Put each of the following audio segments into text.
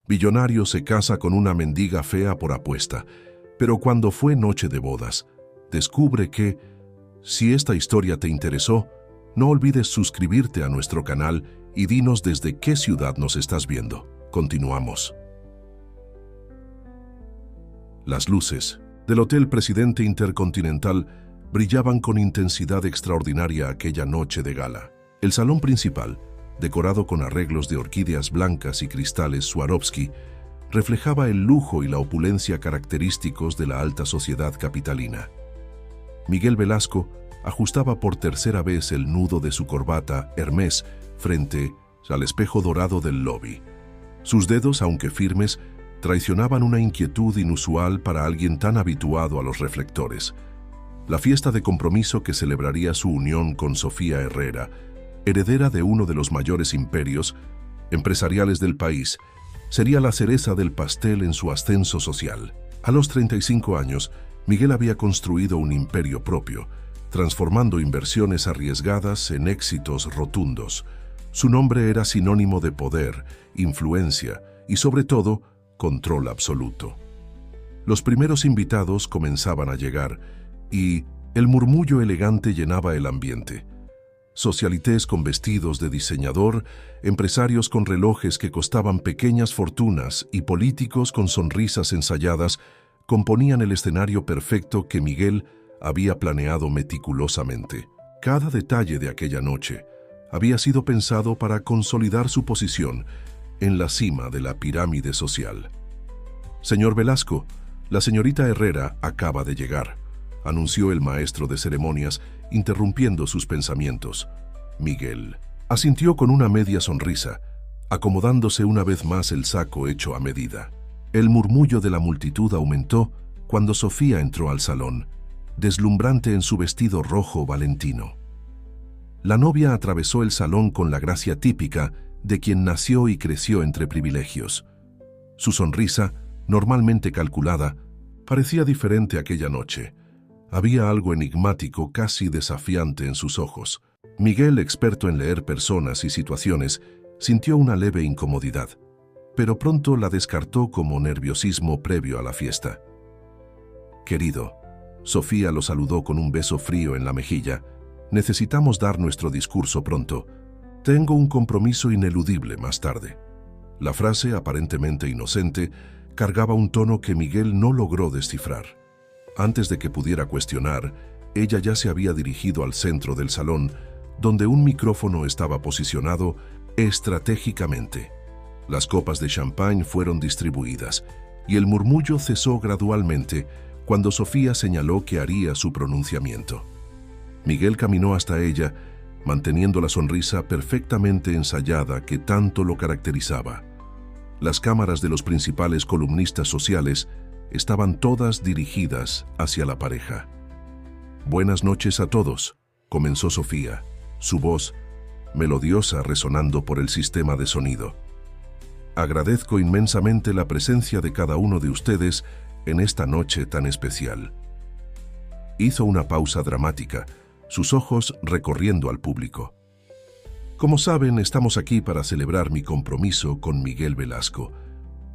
Billonario se casa con una mendiga fea por apuesta, pero cuando fue noche de bodas, descubre que, si esta historia te interesó, no olvides suscribirte a nuestro canal y dinos desde qué ciudad nos estás viendo. Continuamos. Las luces del Hotel Presidente Intercontinental brillaban con intensidad extraordinaria aquella noche de gala. El salón principal, decorado con arreglos de orquídeas blancas y cristales Swarovski, reflejaba el lujo y la opulencia característicos de la alta sociedad capitalina. Miguel Velasco ajustaba por tercera vez el nudo de su corbata Hermès frente al espejo dorado del lobby. Sus dedos, aunque firmes, traicionaban una inquietud inusual para alguien tan habituado a los reflectores. La fiesta de compromiso que celebraría su unión con Sofía Herrera, heredera de uno de los mayores imperios empresariales del país, sería la cereza del pastel en su ascenso social. A los 35 años, Miguel había construido un imperio propio, transformando inversiones arriesgadas en éxitos rotundos. Su nombre era sinónimo de poder, influencia y, sobre todo, control absoluto. Los primeros invitados comenzaban a llegar y el murmullo elegante llenaba el ambiente. Socialités con vestidos de diseñador, empresarios con relojes que costaban pequeñas fortunas y políticos con sonrisas ensayadas componían el escenario perfecto que Miguel había planeado meticulosamente. Cada detalle de aquella noche había sido pensado para consolidar su posición en la cima de la pirámide social. «Señor Velasco, la señorita Herrera acaba de llegar», anunció el maestro de ceremonias, interrumpiendo sus pensamientos. Miguel asintió con una media sonrisa, acomodándose una vez más el saco hecho a medida. El murmullo de la multitud aumentó cuando Sofía entró al salón, deslumbrante en su vestido rojo valentino. La novia atravesó el salón con la gracia típica de quien nació y creció entre privilegios. Su sonrisa, normalmente calculada, parecía diferente aquella noche. Había algo enigmático, casi desafiante en sus ojos. Miguel, experto en leer personas y situaciones, sintió una leve incomodidad, pero pronto la descartó como nerviosismo previo a la fiesta. «Querido», Sofía lo saludó con un beso frío en la mejilla, «necesitamos dar nuestro discurso pronto. Tengo un compromiso ineludible más tarde». La frase, aparentemente inocente, cargaba un tono que Miguel no logró descifrar. Antes de que pudiera cuestionar, ella ya se había dirigido al centro del salón, donde un micrófono estaba posicionado estratégicamente. Las copas de champán fueron distribuidas, y el murmullo cesó gradualmente cuando Sofía señaló que haría su pronunciamiento. Miguel caminó hasta ella, manteniendo la sonrisa perfectamente ensayada que tanto lo caracterizaba. Las cámaras de los principales columnistas sociales estaban todas dirigidas hacia la pareja. «Buenas noches a todos», comenzó Sofía, su voz melodiosa resonando por el sistema de sonido. «Agradezco inmensamente la presencia de cada uno de ustedes en esta noche tan especial». Hizo una pausa dramática, sus ojos recorriendo al público. «Como saben, estamos aquí para celebrar mi compromiso con Miguel Velasco,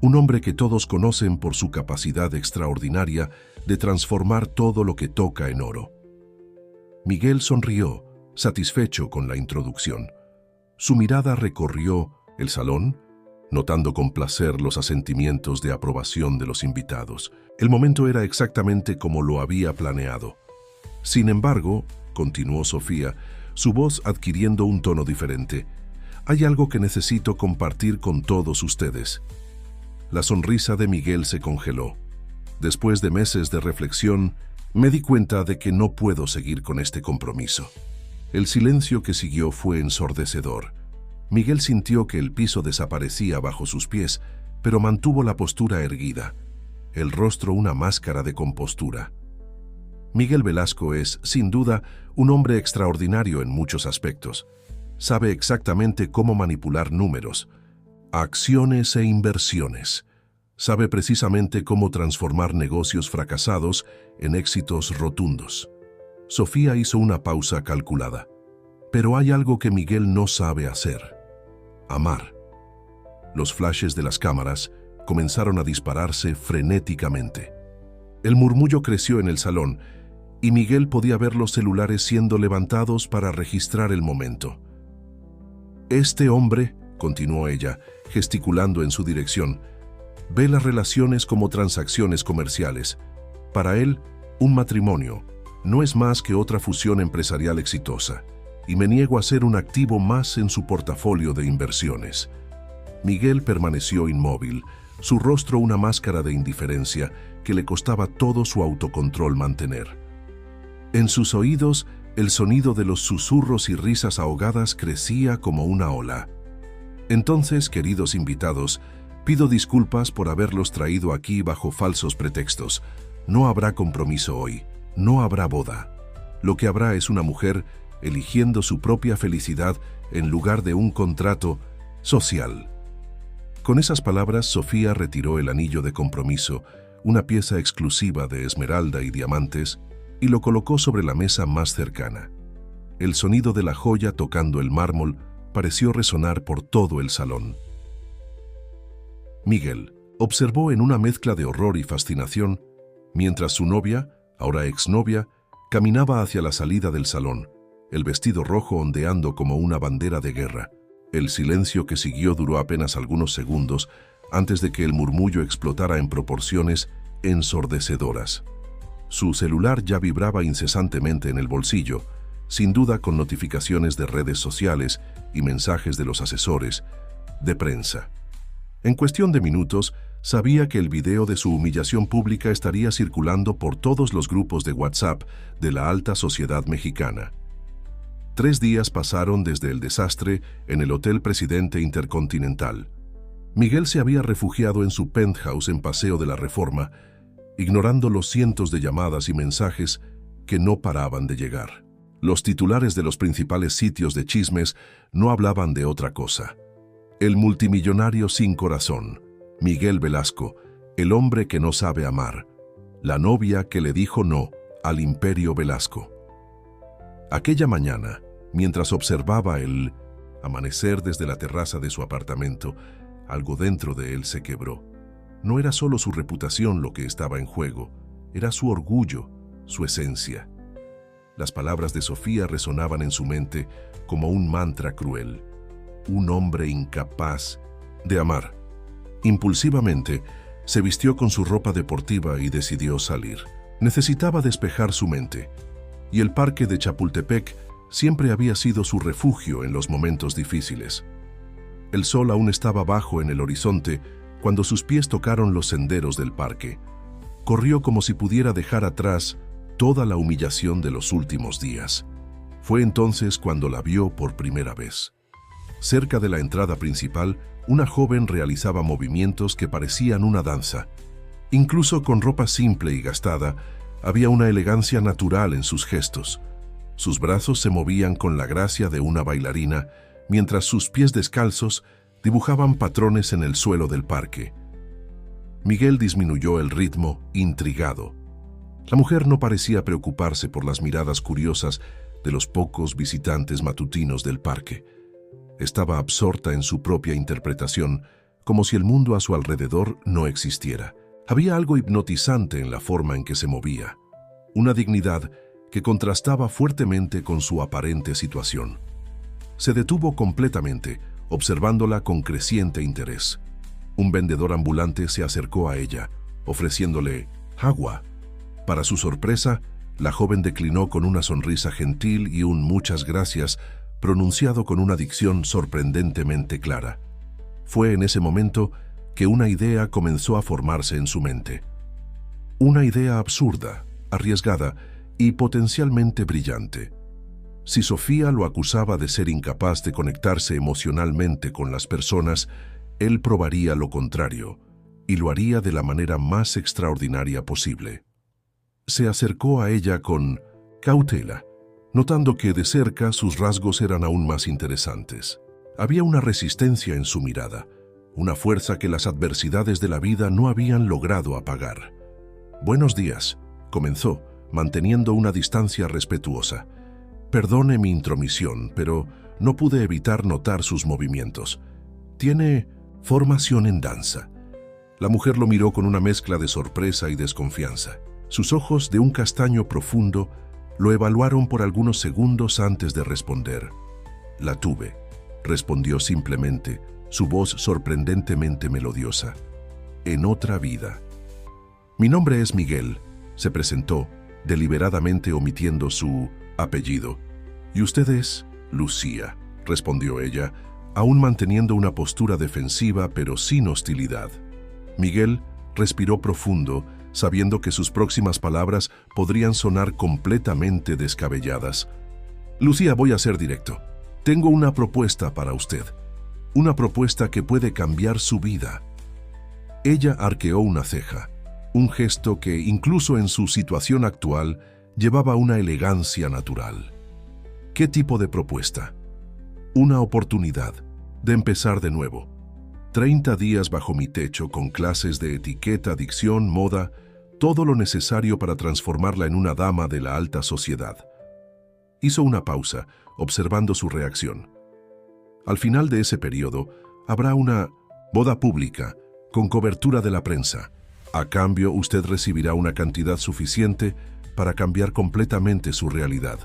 un hombre que todos conocen por su capacidad extraordinaria de transformar todo lo que toca en oro». Miguel sonrió, satisfecho con la introducción. Su mirada recorrió el salón, notando con placer los asentimientos de aprobación de los invitados. El momento era exactamente como lo había planeado. «Sin embargo», continuó Sofía, su voz adquiriendo un tono diferente, «hay algo que necesito compartir con todos ustedes». La sonrisa de Miguel se congeló. «Después de meses de reflexión, me di cuenta de que no puedo seguir con este compromiso». El silencio que siguió fue ensordecedor. Miguel sintió que el piso desaparecía bajo sus pies, pero mantuvo la postura erguida, el rostro una máscara de compostura. Miguel Velasco es, sin duda, un hombre extraordinario en muchos aspectos. Sabe exactamente cómo manipular números, acciones e inversiones. Sabe precisamente cómo transformar negocios fracasados en éxitos rotundos. Sofía hizo una pausa calculada. Pero hay algo que Miguel no sabe hacer: amar. Los flashes de las cámaras, comenzaron a dispararse frenéticamente. El murmullo creció en el salón y Miguel podía ver los celulares siendo levantados para registrar el momento. Este hombre, continuó ella, gesticulando en su dirección, ve las relaciones como transacciones comerciales. Para él, un matrimonio no es más que otra fusión empresarial exitosa, y me niego a ser un activo más en su portafolio de inversiones. Miguel permaneció inmóvil, su rostro una máscara de indiferencia que le costaba todo su autocontrol mantener. En sus oídos, el sonido de los susurros y risas ahogadas crecía como una ola. Entonces, queridos invitados, pido disculpas por haberlos traído aquí bajo falsos pretextos. No habrá compromiso hoy, no habrá boda. Lo que habrá es una mujer eligiendo su propia felicidad en lugar de un contrato social. Con esas palabras, Sofía retiró el anillo de compromiso, una pieza exclusiva de esmeralda y diamantes, y lo colocó sobre la mesa más cercana. El sonido de la joya tocando el mármol pareció resonar por todo el salón. Miguel observó en una mezcla de horror y fascinación, mientras su novia, ahora exnovia, caminaba hacia la salida del salón, el vestido rojo ondeando como una bandera de guerra. El silencio que siguió duró apenas algunos segundos antes de que el murmullo explotara en proporciones ensordecedoras. Su celular ya vibraba incesantemente en el bolsillo, sin duda con notificaciones de redes sociales y mensajes de los asesores de prensa. En cuestión de minutos, sabía que el video de su humillación pública estaría circulando por todos los grupos de WhatsApp de la alta sociedad mexicana. 3 días pasaron desde el desastre en el Hotel Presidente Intercontinental. Miguel se había refugiado en su penthouse en Paseo de la Reforma, ignorando los cientos de llamadas y mensajes que no paraban de llegar. Los titulares de los principales sitios de chismes no hablaban de otra cosa. El multimillonario sin corazón, Miguel Velasco, el hombre que no sabe amar, la novia que le dijo no al Imperio Velasco. Aquella mañana, mientras observaba el amanecer desde la terraza de su apartamento, algo dentro de él se quebró. No era solo su reputación lo que estaba en juego, era su orgullo, su esencia. Las palabras de Sofía resonaban en su mente como un mantra cruel. Un hombre incapaz de amar. Impulsivamente, se vistió con su ropa deportiva y decidió salir. Necesitaba despejar su mente, y el parque de Chapultepec siempre había sido su refugio en los momentos difíciles. El sol aún estaba bajo en el horizonte cuando sus pies tocaron los senderos del parque. Corrió como si pudiera dejar atrás toda la humillación de los últimos días. Fue entonces cuando la vio por primera vez. Cerca de la entrada principal, una joven realizaba movimientos que parecían una danza. Incluso con ropa simple y gastada, había una elegancia natural en sus gestos. Sus brazos se movían con la gracia de una bailarina, mientras sus pies descalzos dibujaban patrones en el suelo del parque. Miguel disminuyó el ritmo, intrigado. La mujer no parecía preocuparse por las miradas curiosas de los pocos visitantes matutinos del parque. Estaba absorta en su propia interpretación, como si el mundo a su alrededor no existiera. Había algo hipnotizante en la forma en que se movía, una dignidad que contrastaba fuertemente con su aparente situación. Se detuvo completamente, observándola con creciente interés. Un vendedor ambulante se acercó a ella, ofreciéndole agua. Para su sorpresa, la joven declinó con una sonrisa gentil y un muchas gracias, pronunciado con una dicción sorprendentemente clara. Fue en ese momento que una idea comenzó a formarse en su mente. Una idea absurda, arriesgada y potencialmente brillante. Si Sofía lo acusaba de ser incapaz de conectarse emocionalmente con las personas, él probaría lo contrario, y lo haría de la manera más extraordinaria posible. Se acercó a ella con cautela, notando que de cerca sus rasgos eran aún más interesantes. Había una resistencia en su mirada, una fuerza que las adversidades de la vida no habían logrado apagar. «Buenos días», comenzó, manteniendo una distancia respetuosa. «Perdone mi intromisión, pero no pude evitar notar sus movimientos. Tiene formación en danza». La mujer lo miró con una mezcla de sorpresa y desconfianza. Sus ojos, de un castaño profundo, lo evaluaron por algunos segundos antes de responder. «La tuve», respondió simplemente, su voz sorprendentemente melodiosa. «En otra vida». «Mi nombre es Miguel», se presentó, deliberadamente omitiendo su apellido. «¿Y usted es?» «Lucía», respondió ella, aún manteniendo una postura defensiva pero sin hostilidad. Miguel respiró profundo, sabiendo que sus próximas palabras podrían sonar completamente descabelladas. «Lucía, voy a ser directo. Tengo una propuesta para usted. Una propuesta que puede cambiar su vida». Ella arqueó una ceja, un gesto que, incluso en su situación actual, llevaba una elegancia natural. ¿Qué tipo de propuesta? Una oportunidad de empezar de nuevo. 30 días bajo mi techo con clases de etiqueta, dicción, moda, todo lo necesario para transformarla en una dama de la alta sociedad. Hizo una pausa, observando su reacción. Al final de ese periodo, habrá una boda pública con cobertura de la prensa. A cambio, usted recibirá una cantidad suficiente para cambiar completamente su realidad.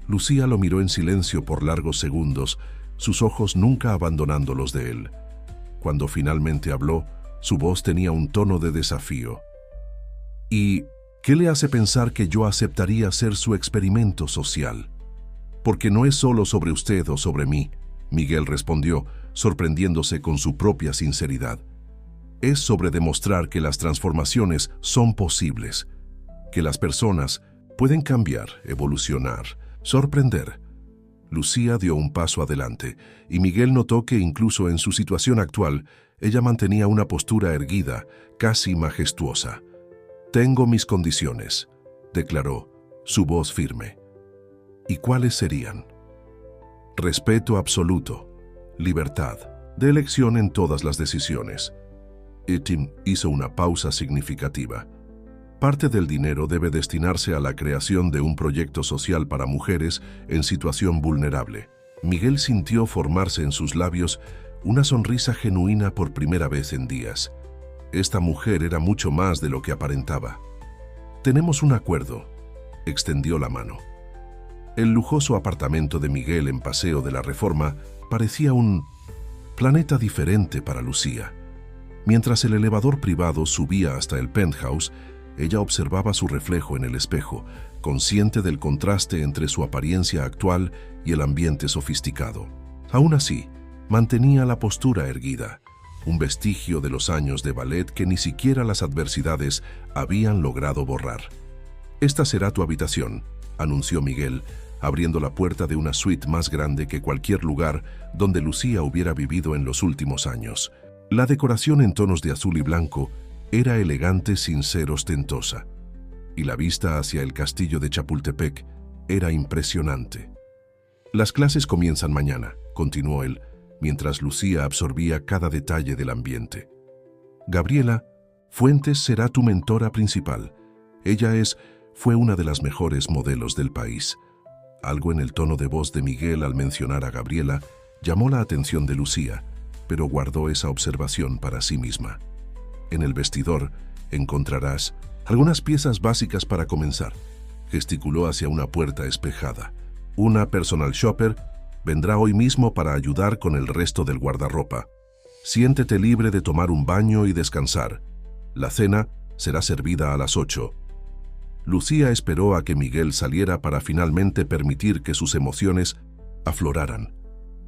Lucía lo miró en silencio por largos segundos, sus ojos nunca abandonando los de él. Cuando finalmente habló, su voz tenía un tono de desafío. «¿Y qué le hace pensar que yo aceptaría hacer su experimento social?» «Porque no es solo sobre usted o sobre mí», Miguel respondió, sorprendiéndose con su propia sinceridad. «Es sobre demostrar que las transformaciones son posibles, que las personas pueden cambiar, evolucionar, sorprender». Lucía dio un paso adelante, y Miguel notó que incluso en su situación actual, ella mantenía una postura erguida, casi majestuosa. «Tengo mis condiciones», declaró, su voz firme. «¿Y cuáles serían?» «Respeto absoluto, libertad, de elección en todas las decisiones». Tim hizo una pausa significativa. «Parte del dinero debe destinarse a la creación de un proyecto social para mujeres en situación vulnerable». Miguel sintió formarse en sus labios una sonrisa genuina por primera vez en días. Esta mujer era mucho más de lo que aparentaba. «Tenemos un acuerdo», extendió la mano. El lujoso apartamento de Miguel en Paseo de la Reforma parecía un planeta diferente para Lucía. Mientras el elevador privado subía hasta el penthouse, ella observaba su reflejo en el espejo, consciente del contraste entre su apariencia actual y el ambiente sofisticado. Aún así, mantenía la postura erguida, un vestigio de los años de ballet que ni siquiera las adversidades habían logrado borrar. «Esta será tu habitación», anunció Miguel, abriendo la puerta de una suite más grande que cualquier lugar donde Lucía hubiera vivido en los últimos años. La decoración en tonos de azul y blanco era elegante sin ser ostentosa, y la vista hacia el castillo de Chapultepec era impresionante. «Las clases comienzan mañana», continuó él, mientras Lucía absorbía cada detalle del ambiente. «Gabriela Fuentes será tu mentora principal. Ella fue una de las mejores modelos del país». Algo en el tono de voz de Miguel al mencionar a Gabriela llamó la atención de Lucía, pero guardó esa observación para sí misma. «En el vestidor encontrarás algunas piezas básicas para comenzar», gesticuló hacia una puerta espejada. «Una personal shopper vendrá hoy mismo para ayudar con el resto del guardarropa. Siéntete libre de tomar un baño y descansar. La cena será servida a las 8. Lucía esperó a que Miguel saliera para finalmente permitir que sus emociones afloraran.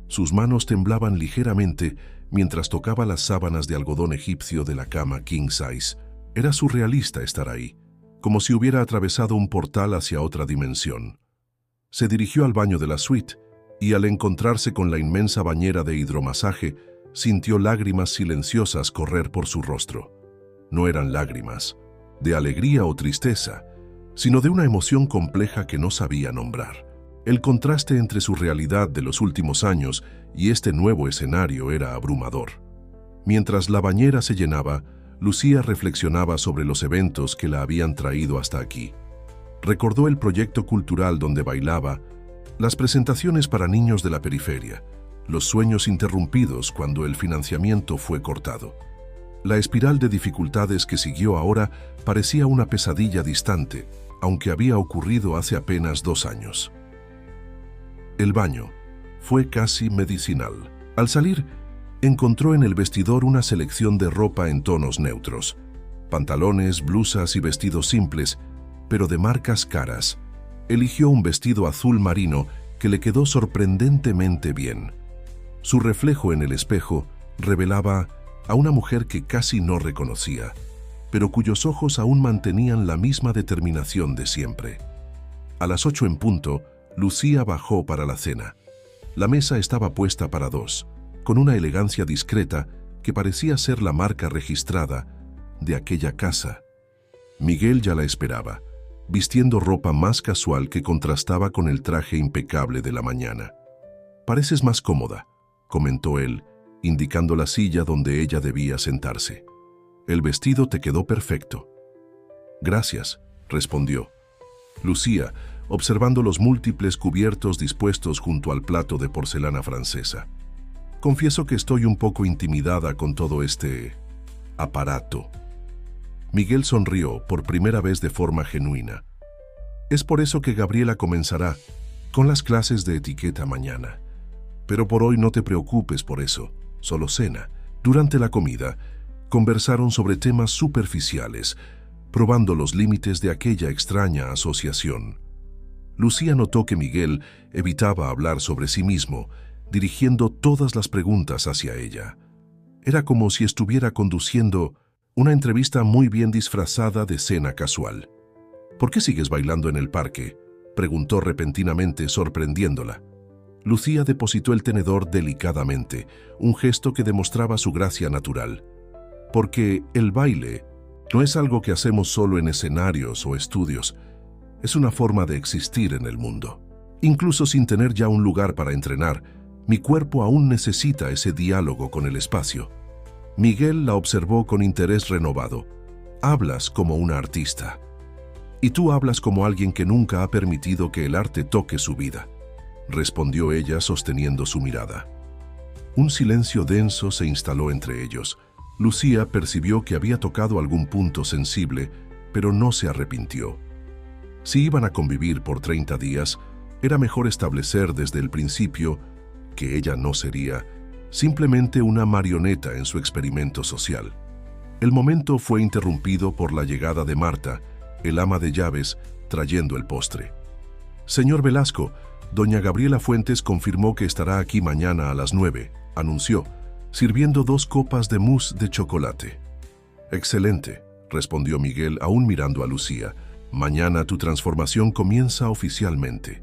Sus manos temblaban ligeramente mientras tocaba las sábanas de algodón egipcio de la cama king size. Era surrealista estar ahí, como si hubiera atravesado un portal hacia otra dimensión. Se dirigió al baño de la suite y al encontrarse con la inmensa bañera de hidromasaje, sintió lágrimas silenciosas correr por su rostro. No eran lágrimas de alegría o tristeza, sino de una emoción compleja que no sabía nombrar. El contraste entre su realidad de los últimos años y este nuevo escenario era abrumador. Mientras la bañera se llenaba, Lucía reflexionaba sobre los eventos que la habían traído hasta aquí. Recordó el proyecto cultural donde bailaba, las presentaciones para niños de la periferia, los sueños interrumpidos cuando el financiamiento fue cortado. La espiral de dificultades que siguió ahora parecía una pesadilla distante, aunque había ocurrido hace apenas 2 años. El baño fue casi medicinal. Al salir, encontró en el vestidor una selección de ropa en tonos neutros. Pantalones, blusas y vestidos simples, pero de marcas caras. Eligió un vestido azul marino que le quedó sorprendentemente bien. Su reflejo en el espejo revelaba a una mujer que casi no reconocía, pero cuyos ojos aún mantenían la misma determinación de siempre. A las 8 en punto, Lucía bajó para la cena. La mesa estaba puesta para 2, con una elegancia discreta que parecía ser la marca registrada de aquella casa. Miguel ya la esperaba, vistiendo ropa más casual que contrastaba con el traje impecable de la mañana. «Pareces más cómoda», comentó él, indicando la silla donde ella debía sentarse. «El vestido te quedó perfecto». «Gracias», respondió. Lucía, observando los múltiples cubiertos dispuestos junto al plato de porcelana francesa. «Confieso que estoy un poco intimidada con todo este aparato». Miguel sonrió por primera vez de forma genuina. «Es por eso que Gabriela comenzará con las clases de etiqueta mañana. Pero por hoy no te preocupes por eso, solo cena». Durante la comida, conversaron sobre temas superficiales, probando los límites de aquella extraña asociación. Lucía notó que Miguel evitaba hablar sobre sí mismo, dirigiendo todas las preguntas hacia ella. Era como si estuviera conduciendo una entrevista muy bien disfrazada de cena casual. «¿Por qué sigues bailando en el parque?», preguntó repentinamente, sorprendiéndola. Lucía depositó el tenedor delicadamente, un gesto que demostraba su gracia natural. «Porque el baile no es algo que hacemos solo en escenarios o estudios. Es una forma de existir en el mundo. Incluso sin tener ya un lugar para entrenar, mi cuerpo aún necesita ese diálogo con el espacio». Miguel la observó con interés renovado. «Hablas como una artista. Y tú hablas como alguien que nunca ha permitido que el arte toque su vida», respondió ella sosteniendo su mirada. Un silencio denso se instaló entre ellos. Lucía percibió que había tocado algún punto sensible, pero no se arrepintió. Si iban a convivir por 30 días, era mejor establecer desde el principio que ella no sería simplemente una marioneta en su experimento social. El momento fue interrumpido por la llegada de Marta, el ama de llaves, trayendo el postre. «Señor Velasco, doña Gabriela Fuentes confirmó que estará aquí mañana a las 9, anunció, sirviendo 2 copas de mousse de chocolate». «Excelente», respondió Miguel, aún mirando a Lucía. «Mañana tu transformación comienza oficialmente».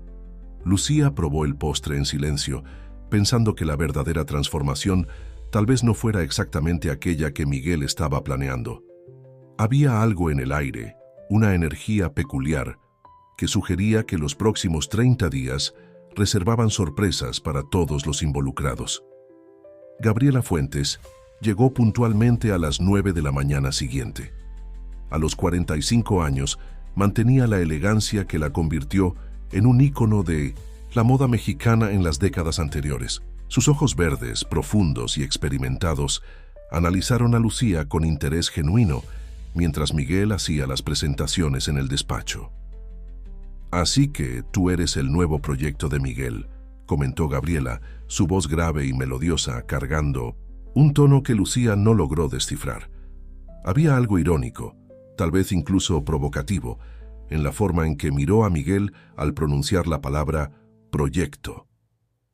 Lucía probó el postre en silencio, pensando que la verdadera transformación tal vez no fuera exactamente aquella que Miguel estaba planeando. Había algo en el aire, una energía peculiar, que sugería que los próximos 30 días reservaban sorpresas para todos los involucrados. Gabriela Fuentes llegó puntualmente a las 9 de la mañana siguiente. A los 45 años, mantenía la elegancia que la convirtió en un ícono de la moda mexicana en las décadas anteriores. Sus ojos verdes, profundos y experimentados, analizaron a Lucía con interés genuino, mientras Miguel hacía las presentaciones en el despacho. «Así que tú eres el nuevo proyecto de Miguel», comentó Gabriela, su voz grave y melodiosa, cargando un tono que Lucía no logró descifrar. Había algo irónico, tal vez incluso provocativo, en la forma en que miró a Miguel al pronunciar la palabra «proyecto».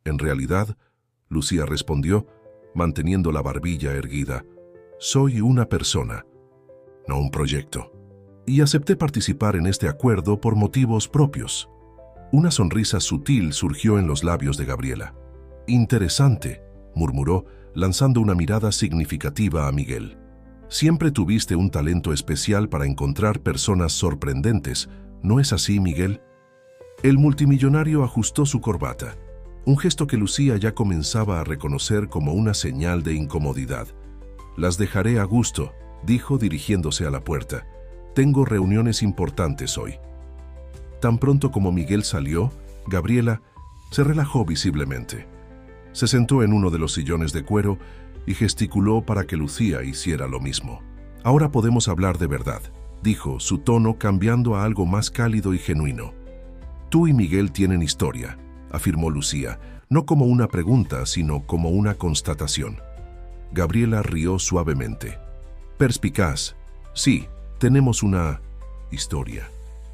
En realidad, Lucía respondió, manteniendo la barbilla erguida, «Soy una persona, no un proyecto. Y acepté participar en este acuerdo por motivos propios». Una sonrisa sutil surgió en los labios de Gabriela. «Interesante», murmuró, lanzando una mirada significativa a Miguel. «Siempre tuviste un talento especial para encontrar personas sorprendentes, ¿no es así, Miguel?» El multimillonario ajustó su corbata, un gesto que Lucía ya comenzaba a reconocer como una señal de incomodidad. «Las dejaré a gusto», dijo dirigiéndose a la puerta. «Tengo reuniones importantes hoy». Tan pronto como Miguel salió, Gabriela se relajó visiblemente. Se sentó en uno de los sillones de cuero y gesticuló para que Lucía hiciera lo mismo. «Ahora podemos hablar de verdad», dijo, su tono cambiando a algo más cálido y genuino. «Tú y Miguel tienen historia», afirmó Lucía, no como una pregunta, sino como una constatación. Gabriela rió suavemente. «Perspicaz. Sí, tenemos una historia.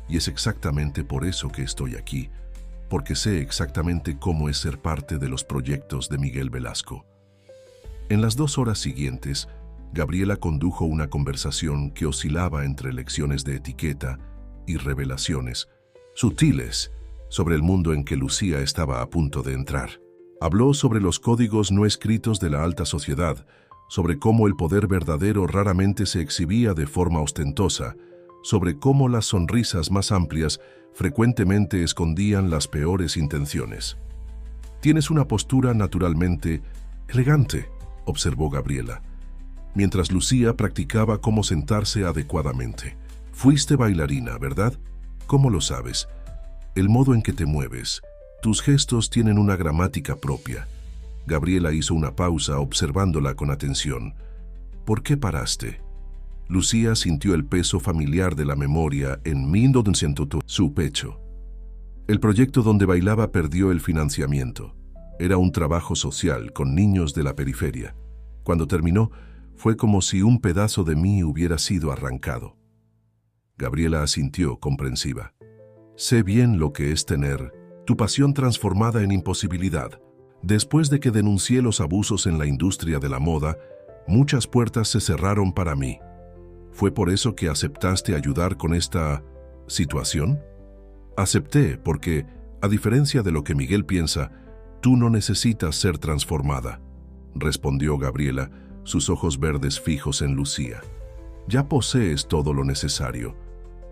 Y es exactamente por eso que estoy aquí, porque sé exactamente cómo es ser parte de los proyectos de Miguel Velasco». En las 2 horas siguientes, Gabriela condujo una conversación que oscilaba entre lecciones de etiqueta y revelaciones sutiles sobre el mundo en que Lucía estaba a punto de entrar. Habló sobre los códigos no escritos de la alta sociedad, sobre cómo el poder verdadero raramente se exhibía de forma ostentosa, sobre cómo las sonrisas más amplias frecuentemente escondían las peores intenciones. «Tienes una postura naturalmente elegante», observó Gabriela, mientras Lucía practicaba cómo sentarse adecuadamente. «Fuiste bailarina, ¿verdad? ¿Cómo lo sabes? El modo en que te mueves, tus gestos tienen una gramática propia». Gabriela hizo una pausa observándola con atención. «¿Por qué paraste?» Lucía sintió el peso familiar de la memoria en 1900 su pecho. El proyecto donde bailaba perdió el financiamiento. Era un trabajo social con niños de la periferia. Cuando terminó, fue como si un pedazo de mí hubiera sido arrancado. Gabriela asintió, comprensiva. «Sé bien lo que es tener tu pasión transformada en imposibilidad. Después de que denuncié los abusos en la industria de la moda, muchas puertas se cerraron para mí. ¿Fue por eso que aceptaste ayudar con esta situación?» «Acepté porque, a diferencia de lo que Miguel piensa, tú no necesitas ser transformada», respondió Gabriela, sus ojos verdes fijos en Lucía. «Ya posees todo lo necesario.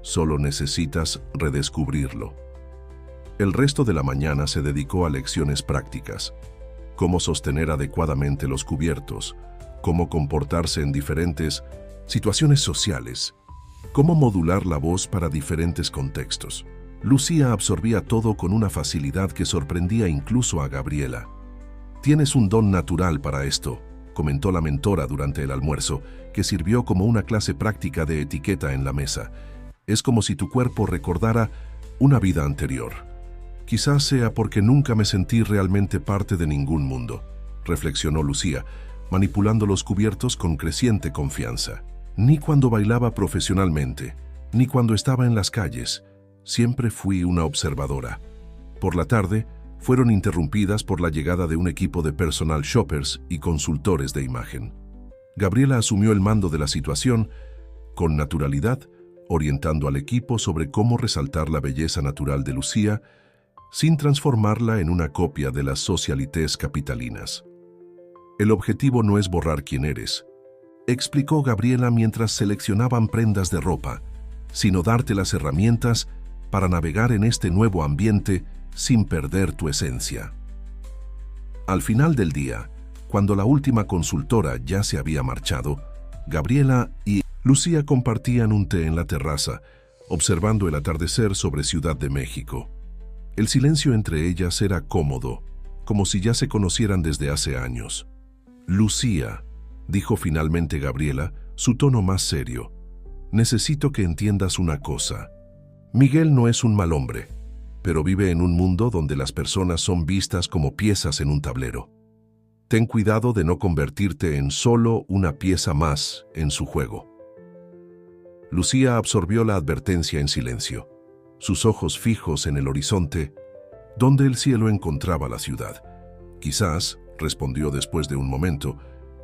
Solo necesitas redescubrirlo». El resto de la mañana se dedicó a lecciones prácticas. Cómo sostener adecuadamente los cubiertos, cómo comportarse en diferentes situaciones sociales, cómo modular la voz para diferentes contextos. Lucía absorbía todo con una facilidad que sorprendía incluso a Gabriela. «Tienes un don natural para esto», comentó la mentora durante el almuerzo, que sirvió como una clase práctica de etiqueta en la mesa. «Es como si tu cuerpo recordara una vida anterior». «Quizás sea porque nunca me sentí realmente parte de ningún mundo», reflexionó Lucía, manipulando los cubiertos con creciente confianza. «Ni cuando bailaba profesionalmente, ni cuando estaba en las calles. Siempre fui una observadora». Por la tarde, fueron interrumpidas por la llegada de un equipo de personal shoppers y consultores de imagen. Gabriela asumió el mando de la situación con naturalidad, orientando al equipo sobre cómo resaltar la belleza natural de Lucía sin transformarla en una copia de las socialites capitalinas. «El objetivo no es borrar quién eres», explicó Gabriela mientras seleccionaban prendas de ropa, sino darte las herramientas para navegar en este nuevo ambiente sin perder tu esencia. Al final del día, cuando la última consultora ya se había marchado, Gabriela y Lucía compartían un té en la terraza, observando el atardecer sobre Ciudad de México. El silencio entre ellas era cómodo, como si ya se conocieran desde hace años. «Lucía», dijo finalmente Gabriela, su tono más serio, «necesito que entiendas una cosa. Miguel no es un mal hombre, pero vive en un mundo donde las personas son vistas como piezas en un tablero. Ten cuidado de no convertirte en solo una pieza más en su juego». Lucía absorbió la advertencia en silencio, sus ojos fijos en el horizonte, donde el cielo encontraba la ciudad. «Quizás», respondió después de un momento,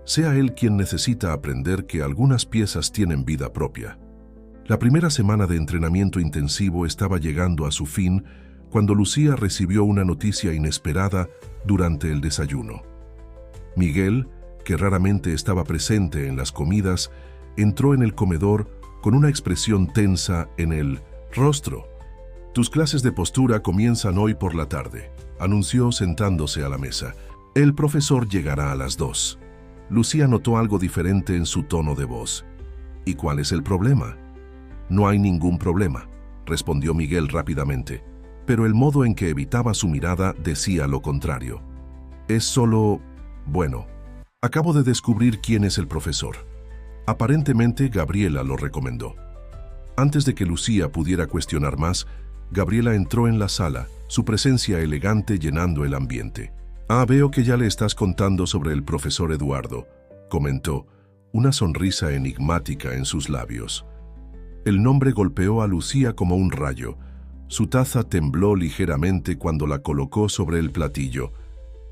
«sea él quien necesita aprender que algunas piezas tienen vida propia». La primera semana de entrenamiento intensivo estaba llegando a su fin cuando Lucía recibió una noticia inesperada durante el desayuno. Miguel, que raramente estaba presente en las comidas, entró en el comedor con una expresión tensa en el rostro. «Tus clases de postura comienzan hoy por la tarde», anunció sentándose a la mesa. «El profesor llegará a las 2». Lucía notó algo diferente en su tono de voz. «¿Y cuál es el problema?» «No hay ningún problema», respondió Miguel rápidamente, pero el modo en que evitaba su mirada decía lo contrario. «Es solo, bueno, Acabo de descubrir quién es el profesor. Aparentemente, Gabriela lo recomendó. Antes de que Lucía pudiera cuestionar más, Gabriela entró en la sala, su presencia elegante llenando el ambiente. Veo que ya le estás contando sobre el profesor Eduardo, comentó, una sonrisa enigmática en sus labios. El nombre golpeó a Lucía como un rayo. Su taza tembló ligeramente cuando la colocó sobre el platillo.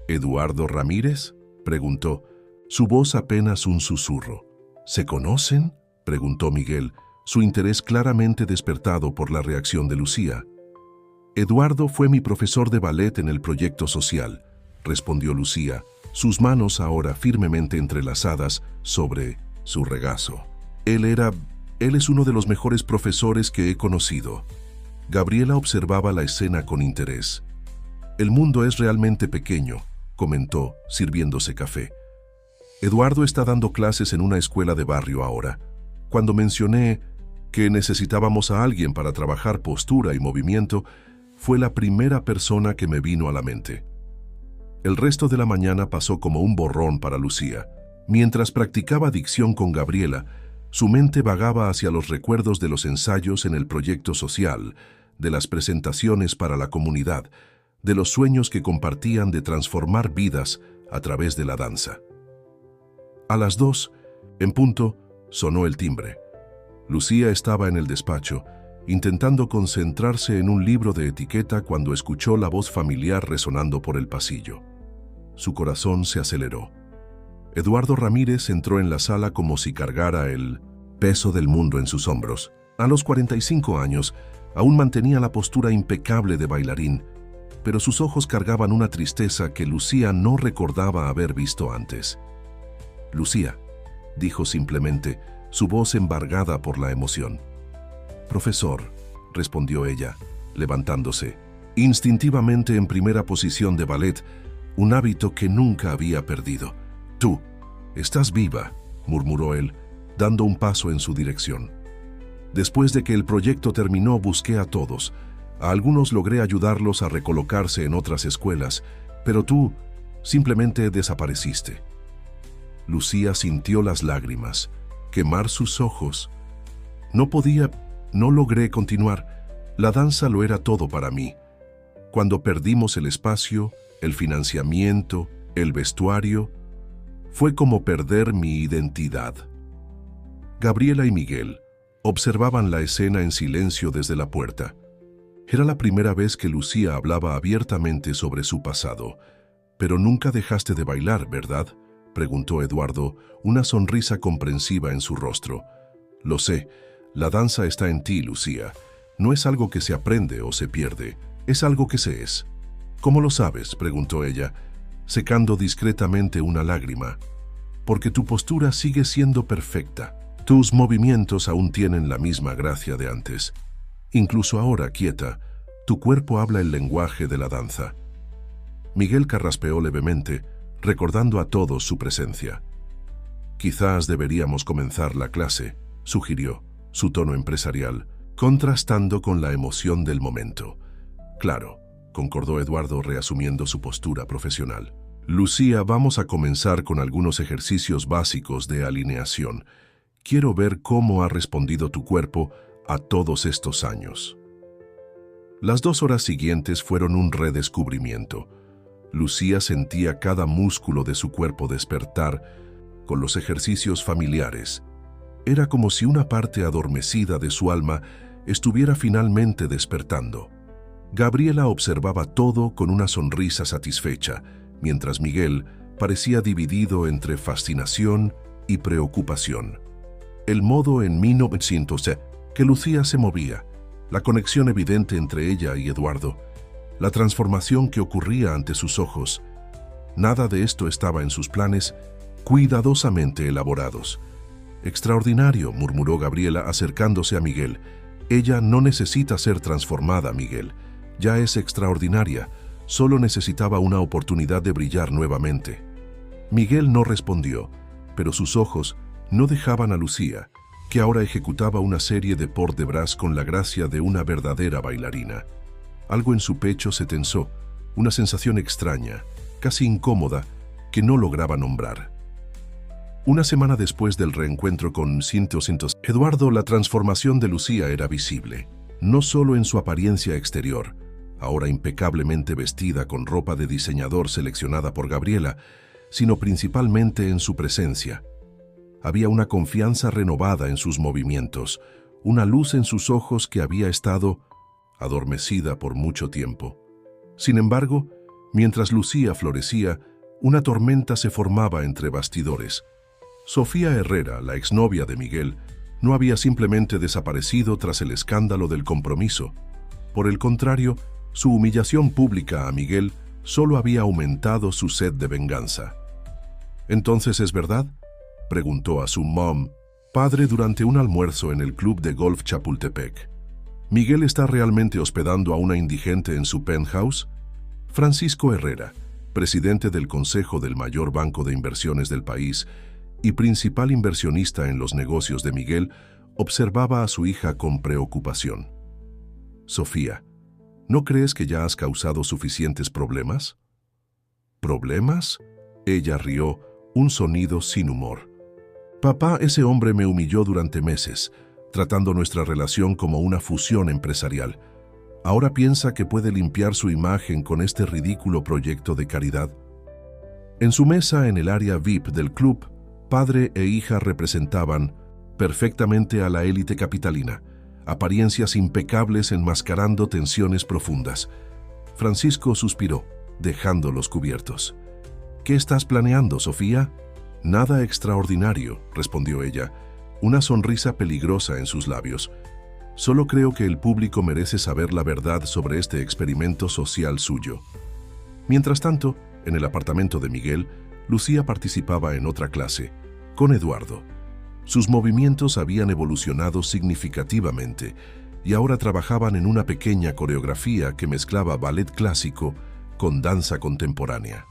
¿Eduardo Ramírez?, preguntó, su voz apenas un susurro. ¿Se conocen?, preguntó Miguel, su interés claramente despertado por la reacción de Lucía. Eduardo fue mi profesor de ballet en el proyecto social, respondió Lucía, sus manos ahora firmemente entrelazadas sobre su regazo. Él es uno de los mejores profesores que he conocido. Gabriela observaba la escena con interés. El mundo es realmente pequeño, comentó, sirviéndose café. Eduardo está dando clases en una escuela de barrio ahora. Cuando mencioné que necesitábamos a alguien para trabajar postura y movimiento, fue la primera persona que me vino a la mente. El resto de la mañana pasó como un borrón para Lucía. Mientras practicaba dicción con Gabriela, su mente vagaba hacia los recuerdos de los ensayos en el proyecto social, de las presentaciones para la comunidad, de los sueños que compartían de transformar vidas a través de la danza. A las 2, en punto, sonó el timbre. Lucía estaba en el despacho, intentando concentrarse en un libro de etiqueta cuando escuchó la voz familiar resonando por el pasillo. Su corazón se aceleró. Eduardo Ramírez entró en la sala como si cargara el peso del mundo en sus hombros. A los 45 años, aún mantenía la postura impecable de bailarín, pero sus ojos cargaban una tristeza que Lucía no recordaba haber visto antes. Lucía, dijo simplemente, su voz embargada por la emoción. Profesor, respondió ella, levantándose, instintivamente en primera posición de ballet, un hábito que nunca había perdido. Tú, estás viva, murmuró él, dando un paso en su dirección. Después de que el proyecto terminó, busqué a todos. A algunos logré ayudarlos a recolocarse en otras escuelas, pero tú simplemente desapareciste. Lucía sintió las lágrimas, quemar sus ojos. No logré continuar. La danza lo era todo para mí. Cuando perdimos el espacio, el financiamiento, el vestuario, fue como perder mi identidad. Gabriela y Miguel observaban la escena en silencio desde la puerta. Era la primera vez que Lucía hablaba abiertamente sobre su pasado. «Pero nunca dejaste de bailar, ¿verdad?», preguntó Eduardo, una sonrisa comprensiva en su rostro. «Lo sé, la danza está en ti, Lucía. No es algo que se aprende o se pierde, es algo que se es». «¿Cómo lo sabes?», preguntó ella, secando discretamente una lágrima. «Porque tu postura sigue siendo perfecta. Tus movimientos aún tienen la misma gracia de antes. Incluso ahora, quieta, tu cuerpo habla el lenguaje de la danza». Miguel carraspeó levemente, recordando a todos su presencia. «Quizás deberíamos comenzar la clase», sugirió, su tono empresarial, contrastando con la emoción del momento. «Claro», concordó Eduardo reasumiendo su postura profesional. «Lucía, vamos a comenzar con algunos ejercicios básicos de alineación. Quiero ver cómo ha respondido tu cuerpo a todos estos años». Las 2 horas siguientes fueron un redescubrimiento. Lucía sentía cada músculo de su cuerpo despertar con los ejercicios familiares. Era como si una parte adormecida de su alma estuviera finalmente despertando. Gabriela observaba todo con una sonrisa satisfecha, mientras Miguel parecía dividido entre fascinación y preocupación. El modo en 1900 que Lucía se movía, la conexión evidente entre ella y Eduardo, la transformación que ocurría ante sus ojos. Nada de esto estaba en sus planes cuidadosamente elaborados. «Extraordinario», murmuró Gabriela acercándose a Miguel. «Ella no necesita ser transformada, Miguel. Ya es extraordinaria. Solo necesitaba una oportunidad de brillar nuevamente». Miguel no respondió, pero sus ojos no dejaban a Lucía, que ahora ejecutaba una serie de port de bras con la gracia de una verdadera bailarina. Algo en su pecho se tensó, una sensación extraña, casi incómoda, que no lograba nombrar. Una semana después del reencuentro con Cintos, Eduardo, la transformación de Lucía era visible, no solo en su apariencia exterior, ahora impecablemente vestida con ropa de diseñador seleccionada por Gabriela, sino principalmente en su presencia. Había una confianza renovada en sus movimientos, una luz en sus ojos que había estado adormecida por mucho tiempo. Sin embargo, mientras Lucía florecía, una tormenta se formaba entre bastidores. Sofía Herrera, la exnovia de Miguel, no había simplemente desaparecido tras el escándalo del compromiso. Por el contrario, su humillación pública a Miguel solo había aumentado su sed de venganza. «¿Entonces es verdad?», preguntó a su padre durante un almuerzo en el club de golf Chapultepec. «¿Miguel está realmente hospedando a una indigente en su penthouse?». Francisco Herrera, presidente del Consejo del mayor banco de inversiones del país y principal inversionista en los negocios de Miguel, observaba a su hija con preocupación. «Sofía, ¿no crees que ya has causado suficientes problemas?». «¿Problemas?», ella rió, un sonido sin humor. «Papá, ese hombre me humilló durante meses, tratando nuestra relación como una fusión empresarial. Ahora piensa que puede limpiar su imagen con este ridículo proyecto de caridad». En su mesa en el área VIP del club, padre e hija representaban perfectamente a la élite capitalina, apariencias impecables enmascarando tensiones profundas. Francisco suspiró, dejando los cubiertos. «¿Qué estás planeando, Sofía?». «Nada extraordinario», respondió ella, una sonrisa peligrosa en sus labios. «Solo creo que el público merece saber la verdad sobre este experimento social suyo». Mientras tanto, en el apartamento de Miguel, Lucía participaba en otra clase, con Eduardo. Sus movimientos habían evolucionado significativamente y ahora trabajaban en una pequeña coreografía que mezclaba ballet clásico con danza contemporánea.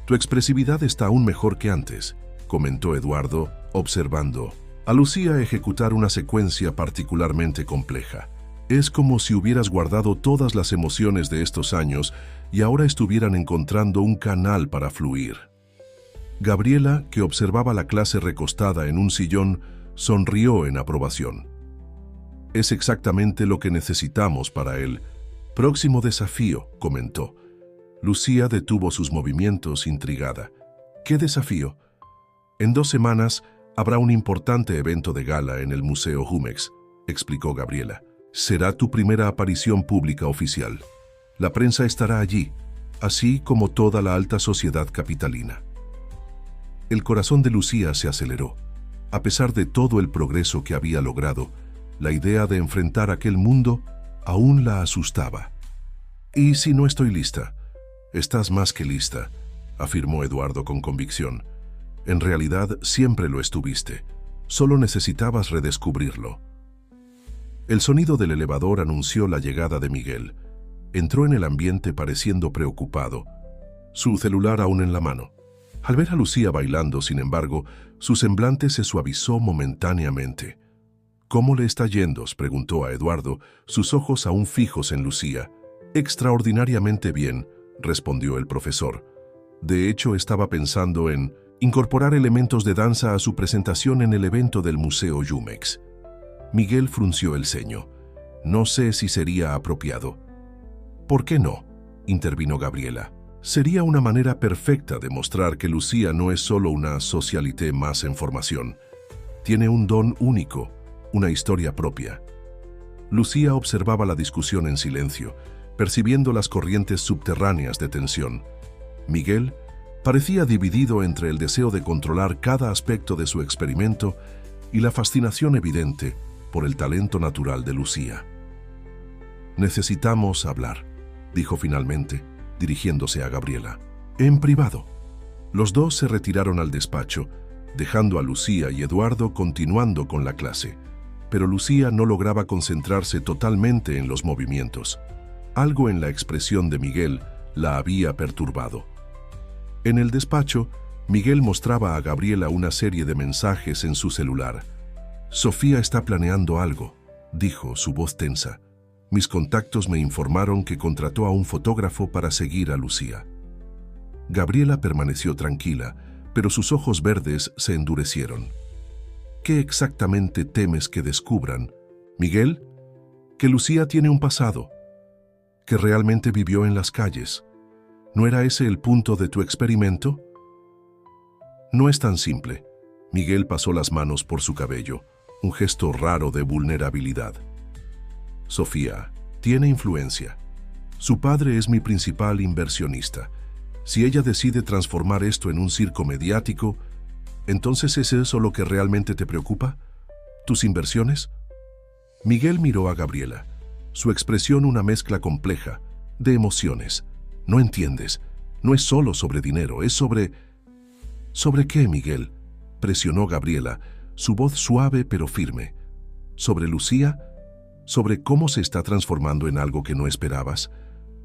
«Tu expresividad está aún mejor que antes», comentó Eduardo, observando a Lucía ejecutar una secuencia particularmente compleja. «Es como si hubieras guardado todas las emociones de estos años y ahora estuvieran encontrando un canal para fluir». Gabriela, que observaba la clase recostada en un sillón, sonrió en aprobación. «Es exactamente lo que necesitamos para el próximo desafío», comentó. Lucía detuvo sus movimientos intrigada. «¿Qué desafío?». «En 2 semanas habrá un importante evento de gala en el Museo Jumex», explicó Gabriela. «Será tu primera aparición pública oficial. La prensa estará allí, así como toda la alta sociedad capitalina». El corazón de Lucía se aceleró. A pesar de todo el progreso que había logrado, la idea de enfrentar aquel mundo aún la asustaba. «¿Y si no estoy lista?». «Estás más que lista», afirmó Eduardo con convicción. «En realidad siempre lo estuviste. Solo necesitabas redescubrirlo». El sonido del elevador anunció la llegada de Miguel. Entró en el ambiente pareciendo preocupado, su celular aún en la mano. Al ver a Lucía bailando, sin embargo, su semblante se suavizó momentáneamente. «¿Cómo le está yendo?», preguntó a Eduardo, sus ojos aún fijos en Lucía. «Extraordinariamente bien», respondió el profesor. De hecho, estaba pensando en incorporar elementos de danza a su presentación en el evento del Museo Jumex. Miguel frunció el ceño. «No sé si sería apropiado». «¿Por qué no?», intervino Gabriela. «Sería una manera perfecta de mostrar que Lucía no es solo una socialité más en formación. Tiene un don único, una historia propia». Lucía observaba la discusión en silencio, percibiendo las corrientes subterráneas de tensión. Miguel parecía dividido entre el deseo de controlar cada aspecto de su experimento y la fascinación evidente por el talento natural de Lucía. «Necesitamos hablar», dijo finalmente, dirigiéndose a Gabriela. «En privado». Los dos se retiraron al despacho, dejando a Lucía y Eduardo continuando con la clase. Pero Lucía no lograba concentrarse totalmente en los movimientos. Algo en la expresión de Miguel la había perturbado. En el despacho, Miguel mostraba a Gabriela una serie de mensajes en su celular. «Sofía está planeando algo», dijo, su voz tensa. «Mis contactos me informaron que contrató a un fotógrafo para seguir a Lucía». Gabriela permaneció tranquila, pero sus ojos verdes se endurecieron. ¿Qué exactamente temes que descubran, Miguel? Que Lucía tiene un pasado, que realmente vivió en las calles. ¿No era ese el punto de tu experimento? No es tan simple. Miguel pasó las manos por su cabello, un gesto raro de vulnerabilidad. Sofía tiene influencia. Su padre es mi principal inversionista. Si ella decide transformar esto en un circo mediático, ¿entonces es eso lo que realmente te preocupa? ¿Tus inversiones? Miguel miró a Gabriela, su expresión una mezcla compleja de emociones. No entiendes, no es solo sobre dinero, es sobre... ¿Sobre qué, Miguel? Presionó Gabriela, su voz suave pero firme. ¿Sobre Lucía? ¿Sobre cómo se está transformando en algo que no esperabas?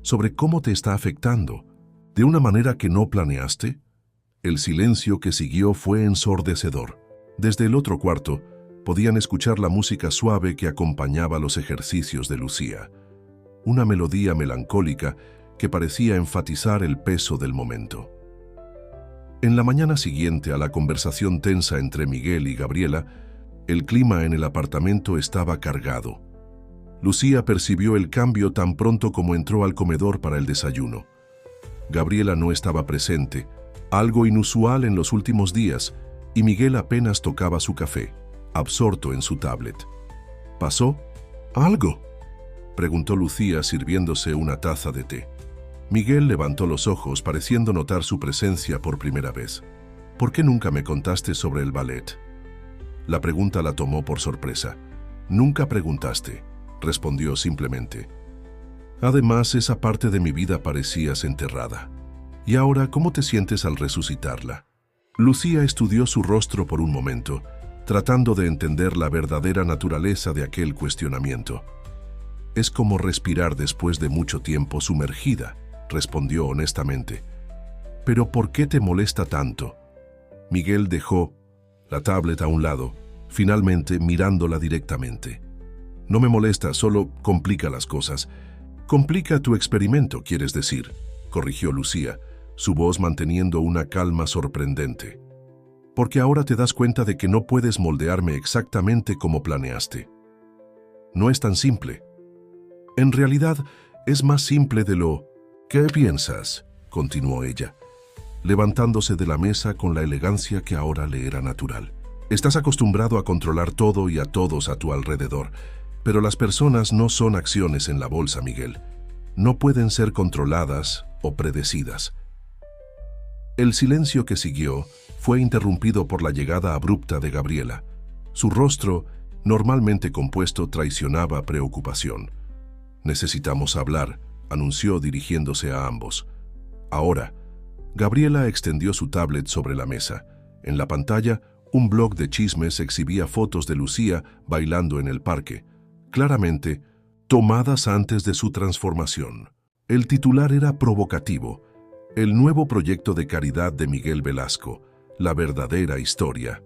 ¿Sobre cómo te está afectando? ¿De una manera que no planeaste? El silencio que siguió fue ensordecedor. Desde el otro cuarto, podían escuchar la música suave que acompañaba los ejercicios de Lucía. Una melodía melancólica que parecía enfatizar el peso del momento. En la mañana siguiente a la conversación tensa entre Miguel y Gabriela, el clima en el apartamento estaba cargado. Lucía percibió el cambio tan pronto como entró al comedor para el desayuno. Gabriela no estaba presente, algo inusual en los últimos días, y Miguel apenas tocaba su café, absorto en su tablet. ¿Pasó algo?, preguntó Lucía sirviéndose una taza de té. Miguel levantó los ojos pareciendo notar su presencia por primera vez. ¿Por qué nunca me contaste sobre el ballet? La pregunta la tomó por sorpresa. Nunca preguntaste, respondió simplemente. Además, esa parte de mi vida parecías enterrada. ¿Y ahora cómo te sientes al resucitarla? Lucía estudió su rostro por un momento, tratando de entender la verdadera naturaleza de aquel cuestionamiento. Es como respirar después de mucho tiempo sumergida, respondió honestamente. ¿Pero por qué te molesta tanto? Miguel dejó la tablet a un lado, finalmente mirándola directamente. No me molesta, solo complica las cosas. Complica tu experimento, quieres decir, corrigió Lucía, su voz manteniendo una calma sorprendente. Porque ahora te das cuenta de que no puedes moldearme exactamente como planeaste. No es tan simple. En realidad, es más simple de lo... ¿Qué piensas?, continuó ella, levantándose de la mesa con la elegancia que ahora le era natural. Estás acostumbrado a controlar todo y a todos a tu alrededor, pero las personas no son acciones en la bolsa, Miguel. No pueden ser controladas o predecidas. El silencio que siguió fue interrumpido por la llegada abrupta de Gabriela. Su rostro, normalmente compuesto, traicionaba preocupación. Necesitamos hablar, anunció dirigiéndose a ambos. Ahora, Gabriela extendió su tablet sobre la mesa. En la pantalla, un blog de chismes exhibía fotos de Lucía bailando en el parque, claramente tomadas antes de su transformación. El titular era provocativo: el nuevo proyecto de caridad de Miguel Velasco, la verdadera historia.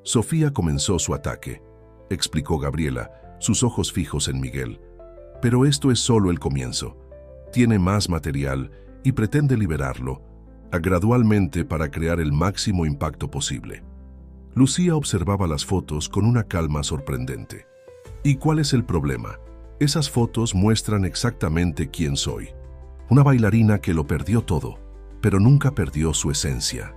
Sofía comenzó su ataque, explicó Gabriela, sus ojos fijos en Miguel. Pero esto es solo el comienzo. Tiene más material y pretende liberarlo, gradualmente para crear el máximo impacto posible. Lucía observaba las fotos con una calma sorprendente. ¿Y cuál es el problema? Esas fotos muestran exactamente quién soy. Una bailarina que lo perdió todo, pero nunca perdió su esencia.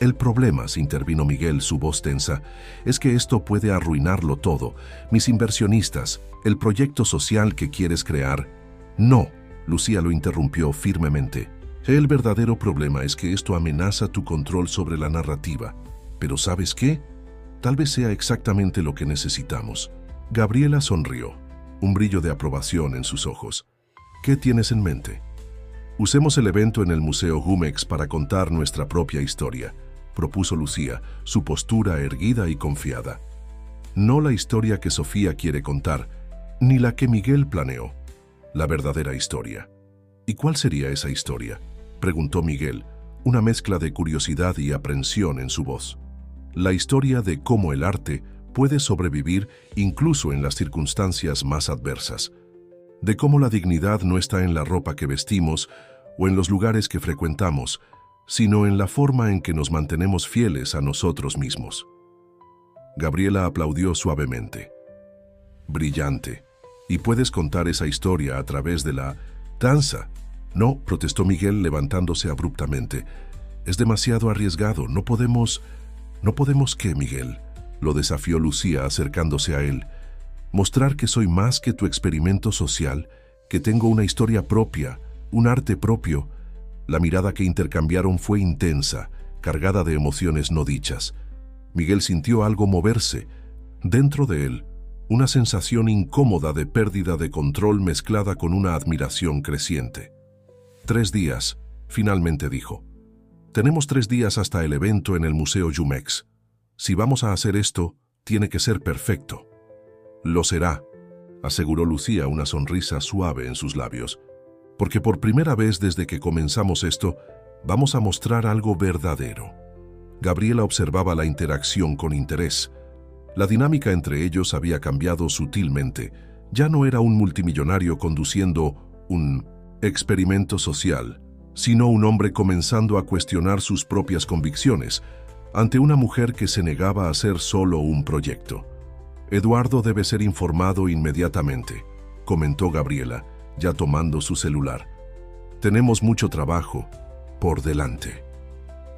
El problema, se intervino Miguel, su voz tensa, es que esto puede arruinarlo todo. Mis inversionistas, el proyecto social que quieres crear. No, Lucía lo interrumpió firmemente. El verdadero problema es que esto amenaza tu control sobre la narrativa. Pero ¿sabes qué? Tal vez sea exactamente lo que necesitamos. Gabriela sonrió, un brillo de aprobación en sus ojos. ¿Qué tienes en mente? Usemos el evento en el Museo Jumex para contar nuestra propia historia, propuso Lucía, su postura erguida y confiada. No la historia que Sofía quiere contar, ni la que Miguel planeó. La verdadera historia. ¿Y cuál sería esa historia?, preguntó Miguel, una mezcla de curiosidad y aprensión en su voz. La historia de cómo el arte puede sobrevivir incluso en las circunstancias más adversas. De cómo la dignidad no está en la ropa que vestimos o en los lugares que frecuentamos, sino en la forma en que nos mantenemos fieles a nosotros mismos. Gabriela aplaudió suavemente. Brillante. ¿Y puedes contar esa historia a través de la danza? No, protestó Miguel levantándose abruptamente. Es demasiado arriesgado, no podemos... ¿No podemos qué, Miguel? Lo desafió Lucía acercándose a él. Mostrar que soy más que tu experimento social, que tengo una historia propia, un arte propio. La mirada que intercambiaron fue intensa, cargada de emociones no dichas. Miguel sintió algo moverse. Dentro de él, una sensación incómoda de pérdida de control mezclada con una admiración creciente. 3 días, finalmente dijo. Tenemos 3 días hasta el evento en el Museo Jumex. Si vamos a hacer esto, tiene que ser perfecto. Lo será, aseguró Lucía, una sonrisa suave en sus labios. Porque por primera vez desde que comenzamos esto, vamos a mostrar algo verdadero. Gabriela observaba la interacción con interés. La dinámica entre ellos había cambiado sutilmente. Ya no era un multimillonario conduciendo un experimento social, sino un hombre comenzando a cuestionar sus propias convicciones ante una mujer que se negaba a ser solo un proyecto. Eduardo debe ser informado inmediatamente, comentó Gabriela, ya tomando su celular. Tenemos mucho trabajo por delante.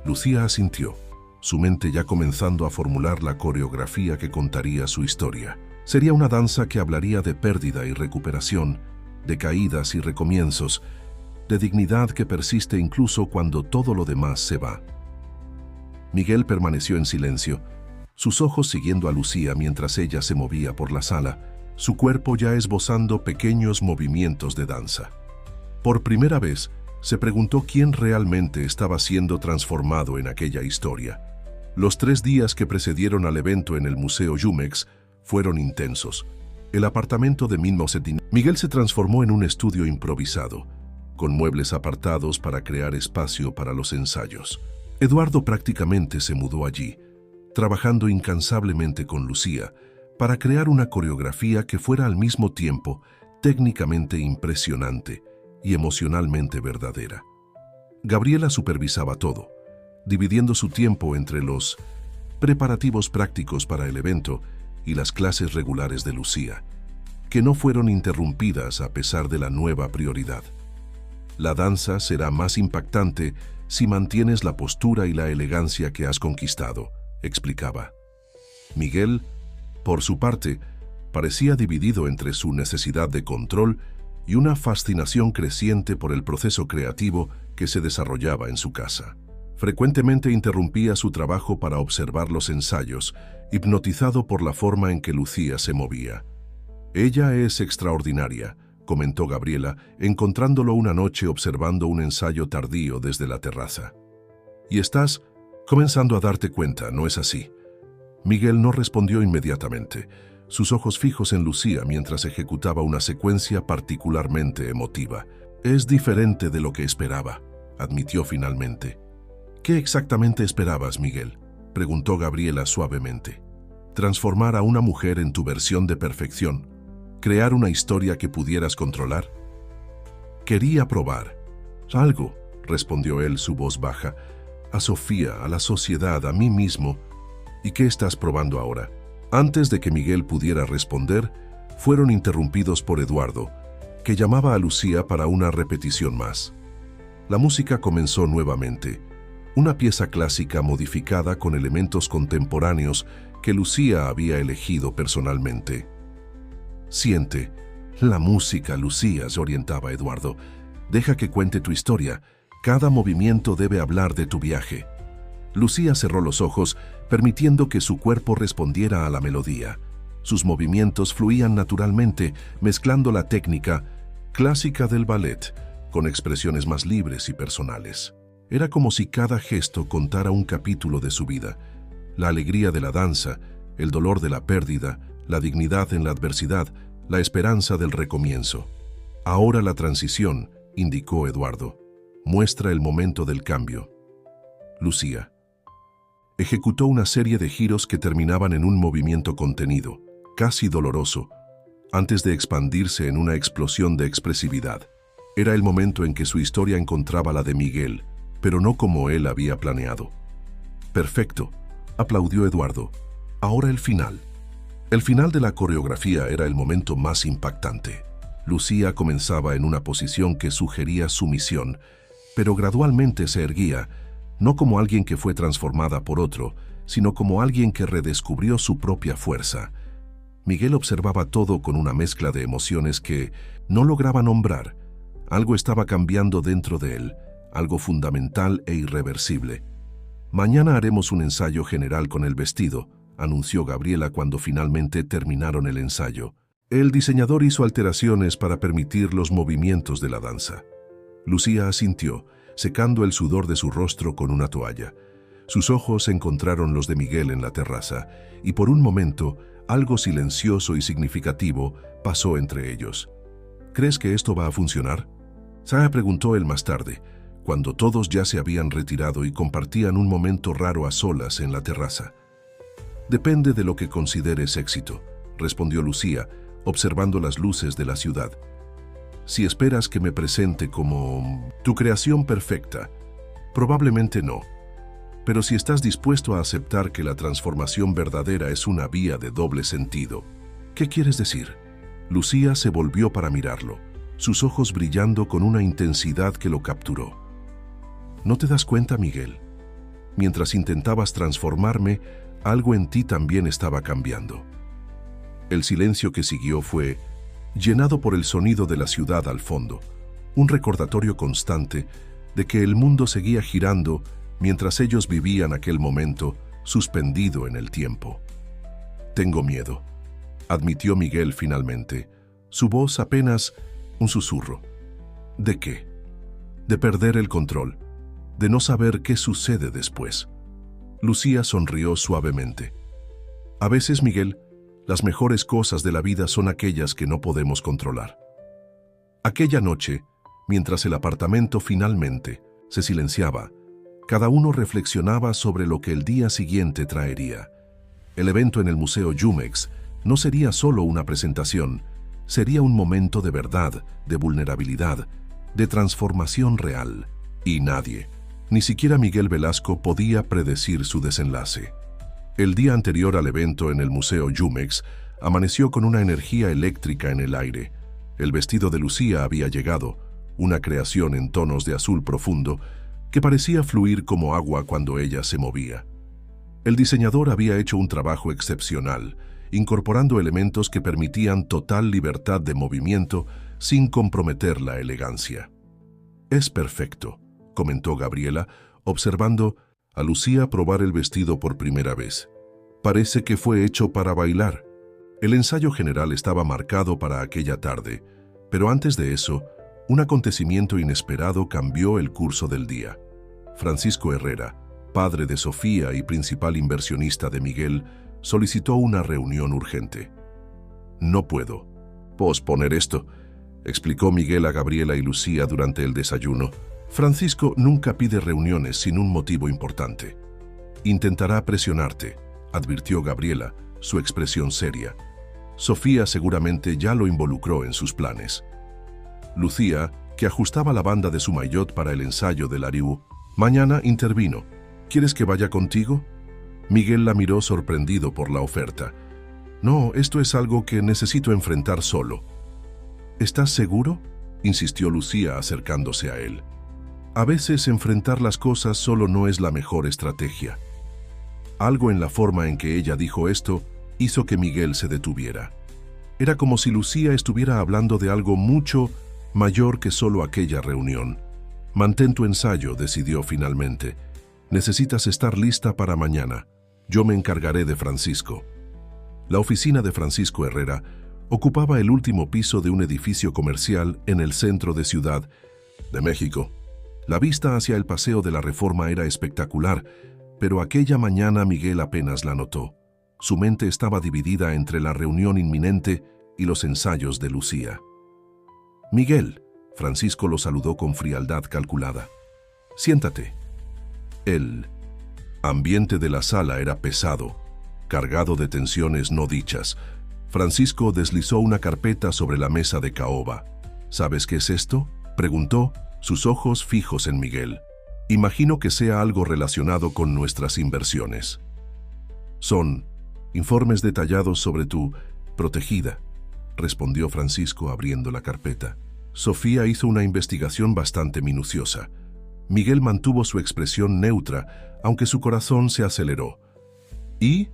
Lucía asintió, su mente ya comenzando a formular la coreografía que contaría su historia. Sería una danza que hablaría de pérdida y recuperación, de caídas y recomienzos, de dignidad que persiste incluso cuando todo lo demás se va. Miguel permaneció en silencio, sus ojos siguiendo a Lucía mientras ella se movía por la sala, su cuerpo ya esbozando pequeños movimientos de danza. Por primera vez, se preguntó quién realmente estaba siendo transformado en aquella historia. Los 3 días que precedieron al evento en el Museo Jumex fueron intensos. El apartamento de Miguel se transformó en un estudio improvisado, con muebles apartados para crear espacio para los ensayos. Eduardo prácticamente se mudó allí, trabajando incansablemente con Lucía para crear una coreografía que fuera al mismo tiempo técnicamente impresionante y emocionalmente verdadera. Gabriela supervisaba todo, dividiendo su tiempo entre los preparativos prácticos para el evento y las clases regulares de Lucía, que no fueron interrumpidas a pesar de la nueva prioridad. La danza será más impactante si mantienes la postura y la elegancia que has conquistado, explicaba. Miguel, por su parte, parecía dividido entre su necesidad de control y una fascinación creciente por el proceso creativo que se desarrollaba en su casa. Frecuentemente interrumpía su trabajo para observar los ensayos, hipnotizado por la forma en que Lucía se movía. Ella es extraordinaria, comentó Gabriela, encontrándolo una noche observando un ensayo tardío desde la terraza. Y estás comenzando a darte cuenta, ¿no es así? Miguel no respondió inmediatamente, sus ojos fijos en Lucía mientras ejecutaba una secuencia particularmente emotiva. Es diferente de lo que esperaba, admitió finalmente. ¿Qué exactamente esperabas, Miguel?, preguntó Gabriela suavemente. ¿Transformar a una mujer en tu versión de perfección? ¿Crear una historia que pudieras controlar? Quería probar algo, respondió él, su voz baja. A Sofía, a la sociedad, a mí mismo. ¿Y qué estás probando ahora? Antes de que Miguel pudiera responder, fueron interrumpidos por Eduardo, que llamaba a Lucía para una repetición más. La música comenzó nuevamente, una pieza clásica modificada con elementos contemporáneos que Lucía había elegido personalmente. Siente, la música, Lucía, se orientaba Eduardo. Deja que cuente tu historia. Cada movimiento debe hablar de tu viaje. Lucía cerró los ojos, permitiendo que su cuerpo respondiera a la melodía. Sus movimientos fluían naturalmente, mezclando la técnica clásica del ballet con expresiones más libres y personales. Era como si cada gesto contara un capítulo de su vida. La alegría de la danza, el dolor de la pérdida, la dignidad en la adversidad, la esperanza del recomienzo. Ahora la transición, indicó Eduardo, muestra el momento del cambio. Lucía ejecutó una serie de giros que terminaban en un movimiento contenido, casi doloroso, antes de expandirse en una explosión de expresividad. Era el momento en que su historia encontraba la de Miguel, pero no como él había planeado. «Perfecto», aplaudió Eduardo. «Ahora el final». El final de la coreografía era el momento más impactante. Lucía comenzaba en una posición que sugería sumisión, pero gradualmente se erguía, no como alguien que fue transformada por otro, sino como alguien que redescubrió su propia fuerza. Miguel observaba todo con una mezcla de emociones que no lograba nombrar. Algo estaba cambiando dentro de él, algo fundamental e irreversible. «Mañana haremos un ensayo general con el vestido», anunció Gabriela cuando finalmente terminaron el ensayo. El diseñador hizo alteraciones para permitir los movimientos de la danza. Lucía asintió, secando el sudor de su rostro con una toalla. Sus ojos encontraron los de Miguel en la terraza, y por un momento, algo silencioso y significativo pasó entre ellos. «¿Crees que esto va a funcionar?», Saya preguntó él más tarde, cuando todos ya se habían retirado y compartían un momento raro a solas en la terraza. «Depende de lo que consideres éxito», respondió Lucía, observando las luces de la ciudad. «Si esperas que me presente como tu creación perfecta, probablemente no. Pero si estás dispuesto a aceptar que la transformación verdadera es una vía de doble sentido». «¿Qué quieres decir?». Lucía se volvió para mirarlo, sus ojos brillando con una intensidad que lo capturó. «¿No te das cuenta, Miguel? Mientras intentabas transformarme, algo en ti también estaba cambiando». El silencio que siguió fue llenado por el sonido de la ciudad al fondo, un recordatorio constante de que el mundo seguía girando mientras ellos vivían aquel momento suspendido en el tiempo. «Tengo miedo», admitió Miguel finalmente, su voz apenas un susurro. «¿De qué?». «De perder el control, de no saber qué sucede después». Lucía sonrió suavemente. «A veces, Miguel, las mejores cosas de la vida son aquellas que no podemos controlar». Aquella noche, mientras el apartamento finalmente se silenciaba, cada uno reflexionaba sobre lo que el día siguiente traería. El evento en el Museo Jumex no sería solo una presentación, sería un momento de verdad, de vulnerabilidad, de transformación real. Y nadie, ni siquiera Miguel Velasco, podía predecir su desenlace. El día anterior al evento en el Museo Jumex, amaneció con una energía eléctrica en el aire. El vestido de Lucía había llegado, una creación en tonos de azul profundo que parecía fluir como agua cuando ella se movía. El diseñador había hecho un trabajo excepcional, incorporando elementos que permitían total libertad de movimiento sin comprometer la elegancia. «Es perfecto», comentó Gabriela, observando a Lucía probar el vestido por primera vez. «Parece que fue hecho para bailar». El ensayo general estaba marcado para aquella tarde, pero antes de eso, un acontecimiento inesperado cambió el curso del día. Francisco Herrera, padre de Sofía y principal inversionista de Miguel, solicitó una reunión urgente. «No puedo posponer esto», explicó Miguel a Gabriela y Lucía durante el desayuno. «Francisco nunca pide reuniones sin un motivo importante». «Intentará presionarte», advirtió Gabriela, su expresión seria. «Sofía seguramente ya lo involucró en sus planes». Lucía, que ajustaba la banda de su maillot para el ensayo del Ariú, mañana intervino. «¿Quieres que vaya contigo?». Miguel la miró sorprendido por la oferta. «No, esto es algo que necesito enfrentar solo». «¿Estás seguro?», insistió Lucía acercándose a él. «A veces enfrentar las cosas solo no es la mejor estrategia». Algo en la forma en que ella dijo esto hizo que Miguel se detuviera. Era como si Lucía estuviera hablando de algo mucho mayor que solo aquella reunión. «Mantén tu ensayo», decidió finalmente. «Necesitas estar lista para mañana. Yo me encargaré de Francisco». La oficina de Francisco Herrera ocupaba el último piso de un edificio comercial en el centro de Ciudad de México. La vista hacia el Paseo de la Reforma era espectacular, pero aquella mañana Miguel apenas la notó. Su mente estaba dividida entre la reunión inminente y los ensayos de Lucía. «Miguel», Francisco lo saludó con frialdad calculada. «Siéntate». El ambiente de la sala era pesado, cargado de tensiones no dichas. Francisco deslizó una carpeta sobre la mesa de caoba. «¿Sabes qué es esto?», preguntó, sus ojos fijos en Miguel. Imagino que sea algo relacionado con nuestras inversiones. Son informes detallados sobre tu protegida, respondió Francisco abriendo la carpeta. Sofía hizo una investigación bastante minuciosa. Miguel mantuvo su expresión neutra, aunque su corazón se aceleró. Y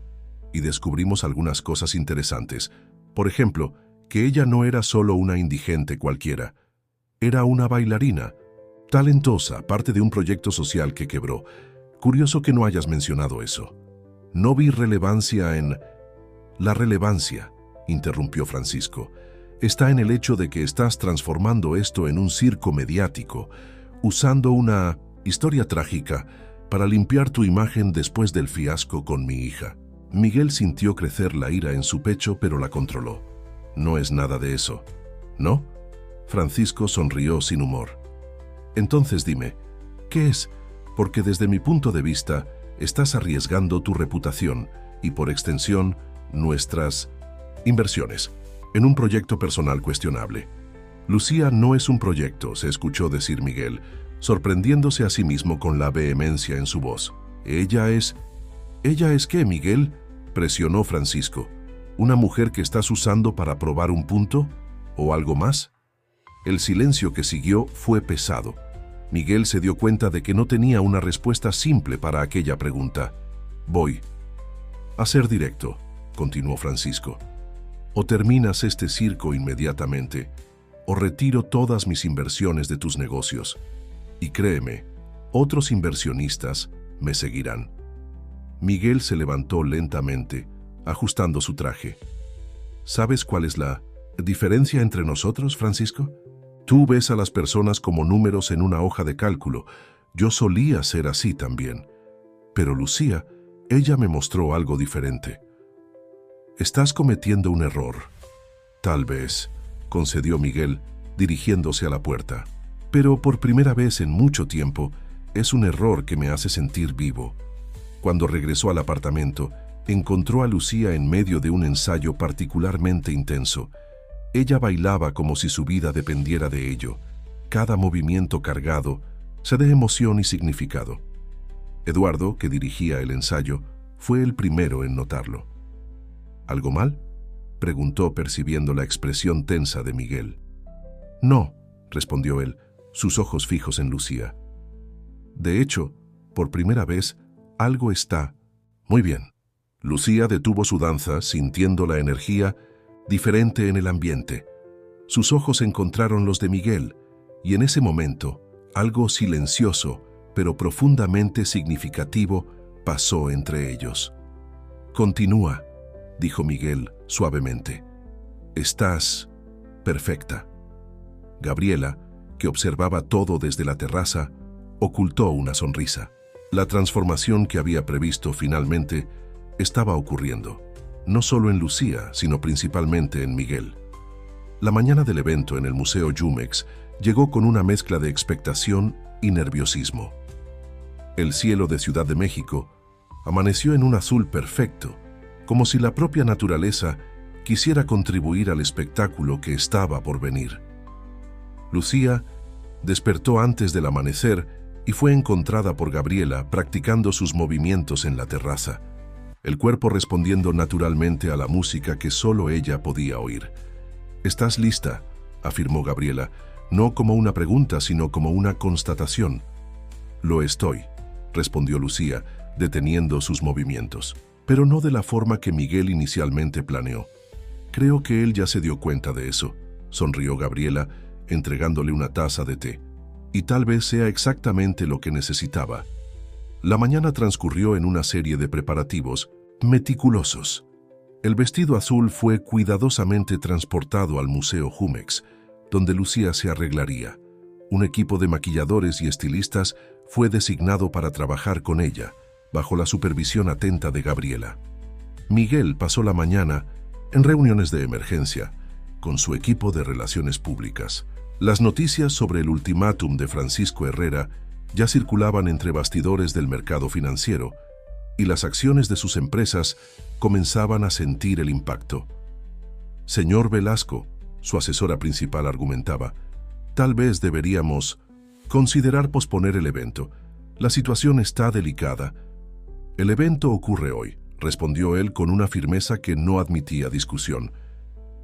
descubrimos algunas cosas interesantes. Por ejemplo, que ella no era solo una indigente cualquiera. Era una bailarina, talentosa, parte de un proyecto social que quebró. Curioso que no hayas mencionado eso. No vi relevancia en... La relevancia, interrumpió Francisco, está en el hecho de que estás transformando esto en un circo mediático, usando una historia trágica para limpiar tu imagen después del fiasco con mi hija. Miguel sintió crecer la ira en su pecho, pero la controló. No es nada de eso, ¿no? Francisco sonrió sin humor. Entonces dime, ¿qué es? Porque desde mi punto de vista, estás arriesgando tu reputación y, por extensión, nuestras inversiones en un proyecto personal cuestionable. Lucía no es un proyecto, se escuchó decir Miguel, sorprendiéndose a sí mismo con la vehemencia en su voz. ¿Ella es qué, Miguel?, presionó Francisco. ¿Una mujer que estás usando para probar un punto? ¿O algo más? El silencio que siguió fue pesado. Miguel se dio cuenta de que no tenía una respuesta simple para aquella pregunta. Voy a ser directo, continuó Francisco. O terminas este circo inmediatamente, o retiro todas mis inversiones de tus negocios. Y créeme, otros inversionistas me seguirán. Miguel se levantó lentamente, ajustando su traje. ¿Sabes cuál es la diferencia entre nosotros, Francisco? Tú ves a las personas como números en una hoja de cálculo. Yo solía ser así también. Pero Lucía, ella me mostró algo diferente. Estás cometiendo un error. Tal vez, concedió Miguel, dirigiéndose a la puerta. Pero por primera vez en mucho tiempo, es un error que me hace sentir vivo. Cuando regresó al apartamento, encontró a Lucía en medio de un ensayo particularmente intenso. Ella bailaba como si su vida dependiera de ello, cada movimiento cargado, de emoción y significado. Eduardo, que dirigía el ensayo, fue el primero en notarlo. ¿Algo mal?, preguntó percibiendo la expresión tensa de Miguel. No, respondió él, sus ojos fijos en Lucía. De hecho, por primera vez, algo está muy bien. Lucía detuvo su danza, sintiendo la energía diferente en el ambiente. Sus ojos encontraron los de Miguel, y en ese momento, algo silencioso, pero profundamente significativo, pasó entre ellos. Continúa, dijo Miguel suavemente. Estás perfecta. Gabriela, que observaba todo desde la terraza, ocultó una sonrisa. La transformación que había previsto finalmente estaba ocurriendo, no solo en Lucía, sino principalmente en Miguel. La mañana del evento en el Museo Jumex llegó con una mezcla de expectación y nerviosismo. El cielo de Ciudad de México amaneció en un azul perfecto, como si la propia naturaleza quisiera contribuir al espectáculo que estaba por venir. Lucía despertó antes del amanecer y fue encontrada por Gabriela practicando sus movimientos en la terraza, el cuerpo respondiendo naturalmente a la música que solo ella podía oír. «¿Estás lista?», afirmó Gabriela, no como una pregunta, sino como una constatación. «Lo estoy», respondió Lucía, deteniendo sus movimientos, pero no de la forma que Miguel inicialmente planeó. «Creo que él ya se dio cuenta de eso», sonrió Gabriela, entregándole una taza de té. «Y tal vez sea exactamente lo que necesitaba». La mañana transcurrió en una serie de preparativos meticulosos. El vestido azul fue cuidadosamente transportado al Museo Jumex, donde Lucía se arreglaría. Un equipo de maquilladores y estilistas fue designado para trabajar con ella, bajo la supervisión atenta de Gabriela. Miguel pasó la mañana en reuniones de emergencia con su equipo de relaciones públicas. Las noticias sobre el ultimátum de Francisco Herrera ya circulaban entre bastidores del mercado financiero y las acciones de sus empresas comenzaban a sentir el impacto. «Señor Velasco», su asesora principal argumentaba, «tal vez deberíamos considerar posponer el evento. La situación está delicada. El evento ocurre hoy, respondió él con una firmeza que no admitía discusión.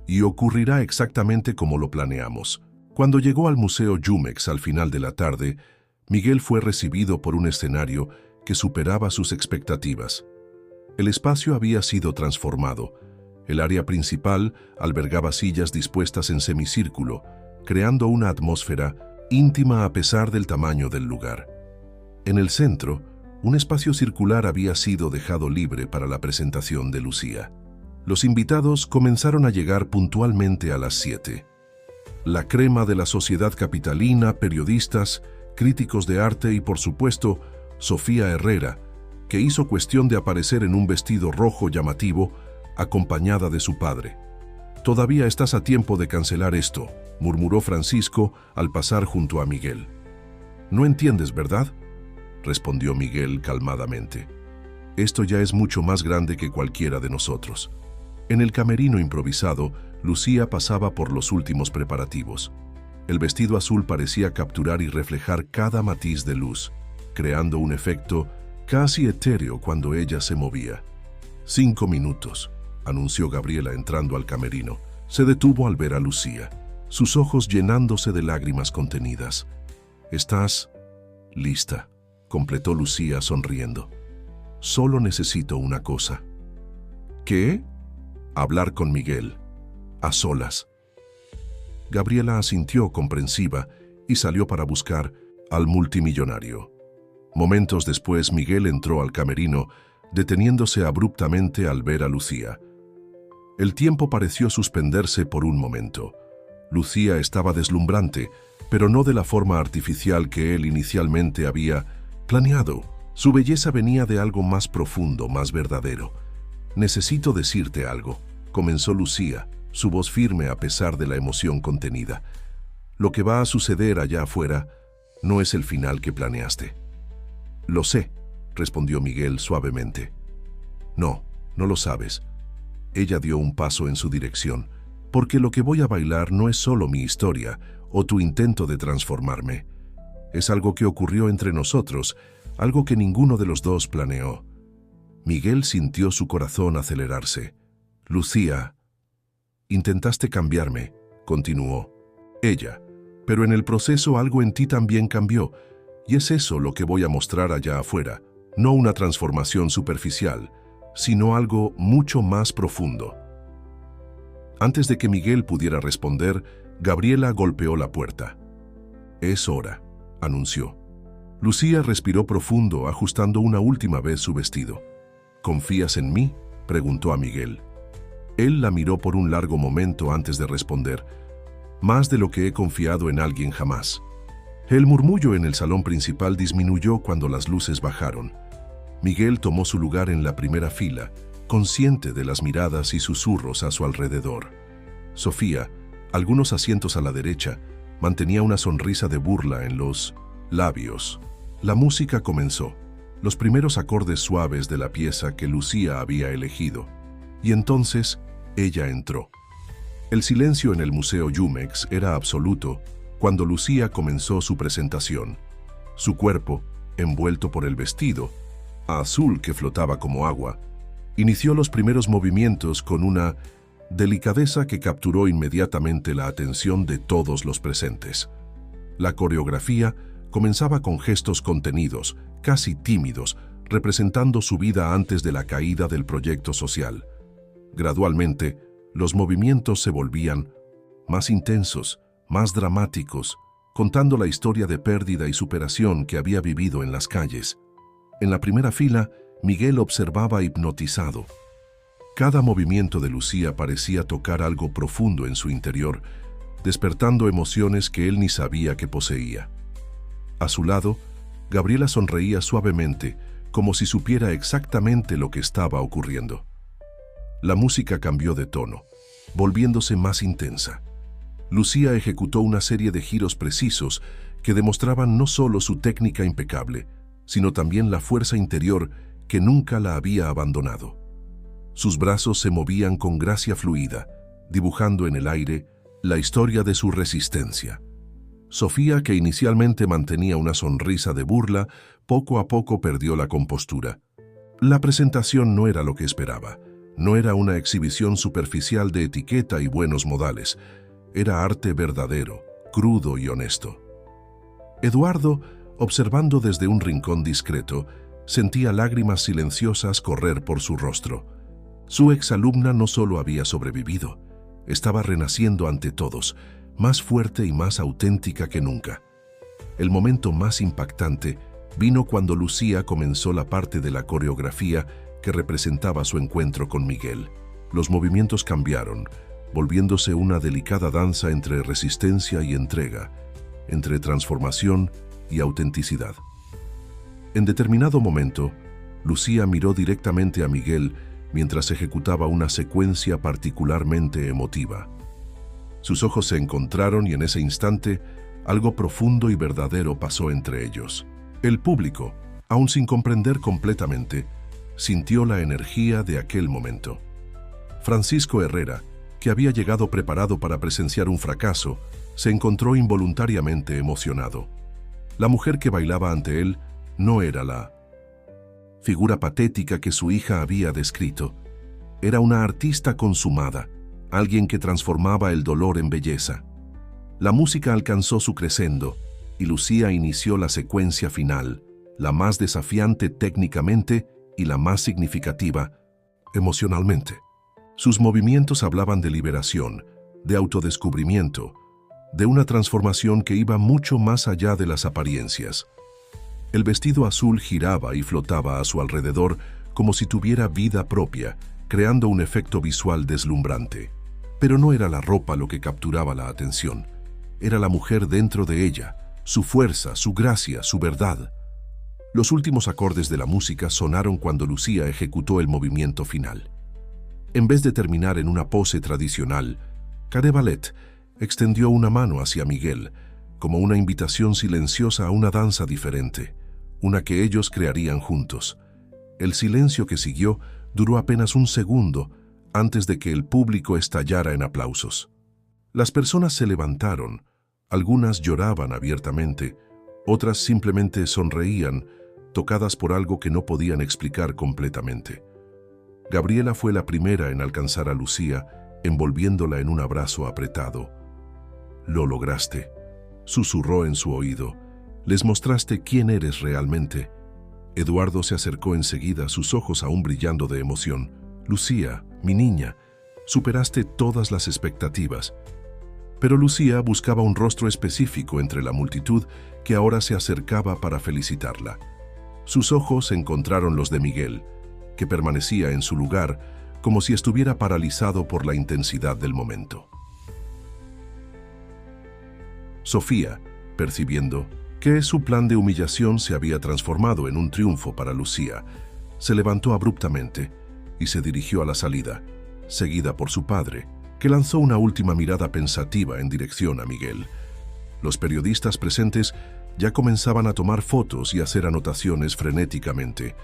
Y ocurrirá exactamente como lo planeamos. Cuando llegó al Museo Jumex al final de la tarde, Miguel fue recibido por un escenario que superaba sus expectativas. El espacio había sido transformado. El área principal albergaba sillas dispuestas en semicírculo, creando una atmósfera íntima a pesar del tamaño del lugar. En el centro, un espacio circular había sido dejado libre para la presentación de Lucía. Los invitados comenzaron a llegar puntualmente a las 7. La crema de la sociedad capitalina, periodistas, críticos de arte y, por supuesto, Sofía Herrera, que hizo cuestión de aparecer en un vestido rojo llamativo, acompañada de su padre. «Todavía estás a tiempo de cancelar esto», murmuró Francisco al pasar junto a Miguel. «No entiendes, ¿verdad?», respondió Miguel calmadamente. «Esto ya es mucho más grande que cualquiera de nosotros». En el camerino improvisado, Lucía pasaba por los últimos preparativos. El vestido azul parecía capturar y reflejar cada matiz de luz, creando un efecto casi etéreo cuando ella se movía. 5 minutos, anunció Gabriela entrando al camerino. Se detuvo al ver a Lucía, sus ojos llenándose de lágrimas contenidas. «¿Estás lista?», completó Lucía sonriendo. «Solo necesito una cosa». «¿Qué?». «Hablar con Miguel, a solas». Gabriela asintió comprensiva y salió para buscar al multimillonario. Momentos después, Miguel entró al camerino, deteniéndose abruptamente al ver a Lucía. El tiempo pareció suspenderse por un momento. Lucía estaba deslumbrante, pero no de la forma artificial que él inicialmente había planeado. Su belleza venía de algo más profundo, más verdadero. «Necesito decirte algo», comenzó Lucía, su voz firme a pesar de la emoción contenida. «Lo que va a suceder allá afuera no es el final que planeaste». «Lo sé», respondió Miguel suavemente. «No, no lo sabes». Ella dio un paso en su dirección. «Porque lo que voy a bailar no es solo mi historia o tu intento de transformarme. Es algo que ocurrió entre nosotros, algo que ninguno de los dos planeó». Miguel sintió su corazón acelerarse. «Lucía, intentaste cambiarme», continuó ella, «pero en el proceso algo en ti también cambió, y es eso lo que voy a mostrar allá afuera, no una transformación superficial, sino algo mucho más profundo». Antes de que Miguel pudiera responder, Gabriela golpeó la puerta. «Es hora», anunció. Lucía respiró profundo, ajustando una última vez su vestido. «¿Confías en mí?», preguntó a Miguel. Él la miró por un largo momento antes de responder. «Más de lo que he confiado en alguien jamás». El murmullo en el salón principal disminuyó cuando las luces bajaron. Miguel tomó su lugar en la primera fila, consciente de las miradas y susurros a su alrededor. Sofía, algunos asientos a la derecha, mantenía una sonrisa de burla en los labios. La música comenzó, los primeros acordes suaves de la pieza que Lucía había elegido. Y entonces, ella entró. El silencio en el Museo Jumex era absoluto cuando Lucía comenzó su presentación. Su cuerpo, envuelto por el vestido, azul que flotaba como agua, inició los primeros movimientos con una delicadeza que capturó inmediatamente la atención de todos los presentes. La coreografía comenzaba con gestos contenidos, casi tímidos, representando su vida antes de la caída del proyecto social. Gradualmente, los movimientos se volvían más intensos, más dramáticos, contando la historia de pérdida y superación que había vivido en las calles. En la primera fila, Miguel observaba hipnotizado. Cada movimiento de Lucía parecía tocar algo profundo en su interior, despertando emociones que él ni sabía que poseía. A su lado, Gabriela sonreía suavemente, como si supiera exactamente lo que estaba ocurriendo. La música cambió de tono, volviéndose más intensa. Lucía ejecutó una serie de giros precisos que demostraban no solo su técnica impecable, sino también la fuerza interior que nunca la había abandonado. Sus brazos se movían con gracia fluida, dibujando en el aire la historia de su resistencia. Sofía, que inicialmente mantenía una sonrisa de burla, poco a poco perdió la compostura. La presentación no era lo que esperaba. No era una exhibición superficial de etiqueta y buenos modales. Era arte verdadero, crudo y honesto. Eduardo, observando desde un rincón discreto, sentía lágrimas silenciosas correr por su rostro. Su exalumna no solo había sobrevivido, estaba renaciendo ante todos, más fuerte y más auténtica que nunca. El momento más impactante vino cuando Lucía comenzó la parte de la coreografía que representaba su encuentro con Miguel. Los movimientos cambiaron, volviéndose una delicada danza entre resistencia y entrega, entre transformación y autenticidad. En determinado momento, Lucía miró directamente a Miguel mientras ejecutaba una secuencia particularmente emotiva. Sus ojos se encontraron y en ese instante, algo profundo y verdadero pasó entre ellos. El público, aún sin comprender completamente, sintió la energía de aquel momento. Francisco Herrera, que había llegado preparado para presenciar un fracaso, se encontró involuntariamente emocionado. La mujer que bailaba ante él no era la figura patética que su hija había descrito. Era una artista consumada, alguien que transformaba el dolor en belleza. La música alcanzó su crescendo y Lucía inició la secuencia final, la más desafiante técnicamente y la más significativa emocionalmente. Sus movimientos hablaban de liberación, de autodescubrimiento, de una transformación que iba mucho más allá de las apariencias. El vestido azul giraba y flotaba a su alrededor como si tuviera vida propia, creando un efecto visual deslumbrante. Pero no era la ropa lo que capturaba la atención. Era la mujer dentro de ella, su fuerza, su gracia, su verdad. Los últimos acordes de la música sonaron cuando Lucía ejecutó el movimiento final. En vez de terminar en una pose tradicional, Care Ballet extendió una mano hacia Miguel, como una invitación silenciosa a una danza diferente, una que ellos crearían juntos. El silencio que siguió duró apenas un segundo antes de que el público estallara en aplausos. Las personas se levantaron, algunas lloraban abiertamente, otras simplemente sonreían, tocadas por algo que no podían explicar completamente. Gabriela fue la primera en alcanzar a Lucía, envolviéndola en un abrazo apretado. «Lo lograste», susurró en su oído. «Les mostraste quién eres realmente». Eduardo se acercó enseguida, sus ojos aún brillando de emoción. «Lucía, mi niña, superaste todas las expectativas». Pero Lucía buscaba un rostro específico entre la multitud que ahora se acercaba para felicitarla. Sus ojos encontraron los de Miguel, que permanecía en su lugar como si estuviera paralizado por la intensidad del momento. Sofía, percibiendo que su plan de humillación se había transformado en un triunfo para Lucía, se levantó abruptamente y se dirigió a la salida, seguida por su padre, que lanzó una última mirada pensativa en dirección a Miguel. Los periodistas presentes ya comenzaban a tomar fotos y hacer anotaciones frenéticamente.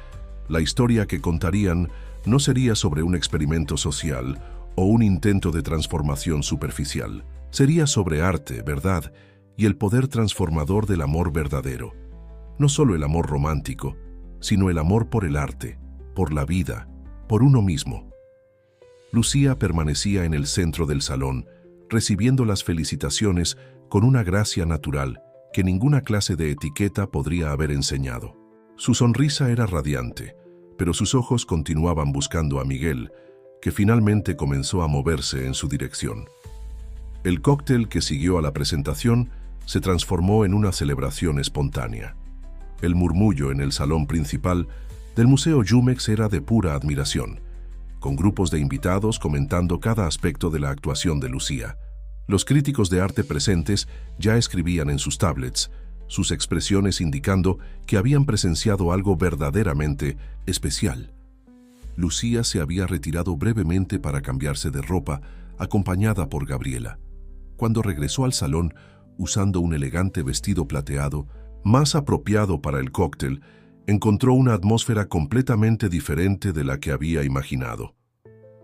La historia que contarían no sería sobre un experimento social o un intento de transformación superficial. Sería sobre arte, verdad y el poder transformador del amor verdadero. No solo el amor romántico, sino el amor por el arte, por la vida, por uno mismo. Lucía permanecía en el centro del salón, recibiendo las felicitaciones con una gracia natural que ninguna clase de etiqueta podría haber enseñado. Su sonrisa era radiante, pero sus ojos continuaban buscando a Miguel, que finalmente comenzó a moverse en su dirección. El cóctel que siguió a la presentación se transformó en una celebración espontánea. El murmullo en el salón principal del Museo Jumex era de pura admiración, con grupos de invitados comentando cada aspecto de la actuación de Lucía. Los críticos de arte presentes ya escribían en sus tablets, sus expresiones indicando que habían presenciado algo verdaderamente especial. Lucía se había retirado brevemente para cambiarse de ropa, acompañada por Gabriela. Cuando regresó al salón, usando un elegante vestido plateado, más apropiado para el cóctel, encontró una atmósfera completamente diferente de la que había imaginado.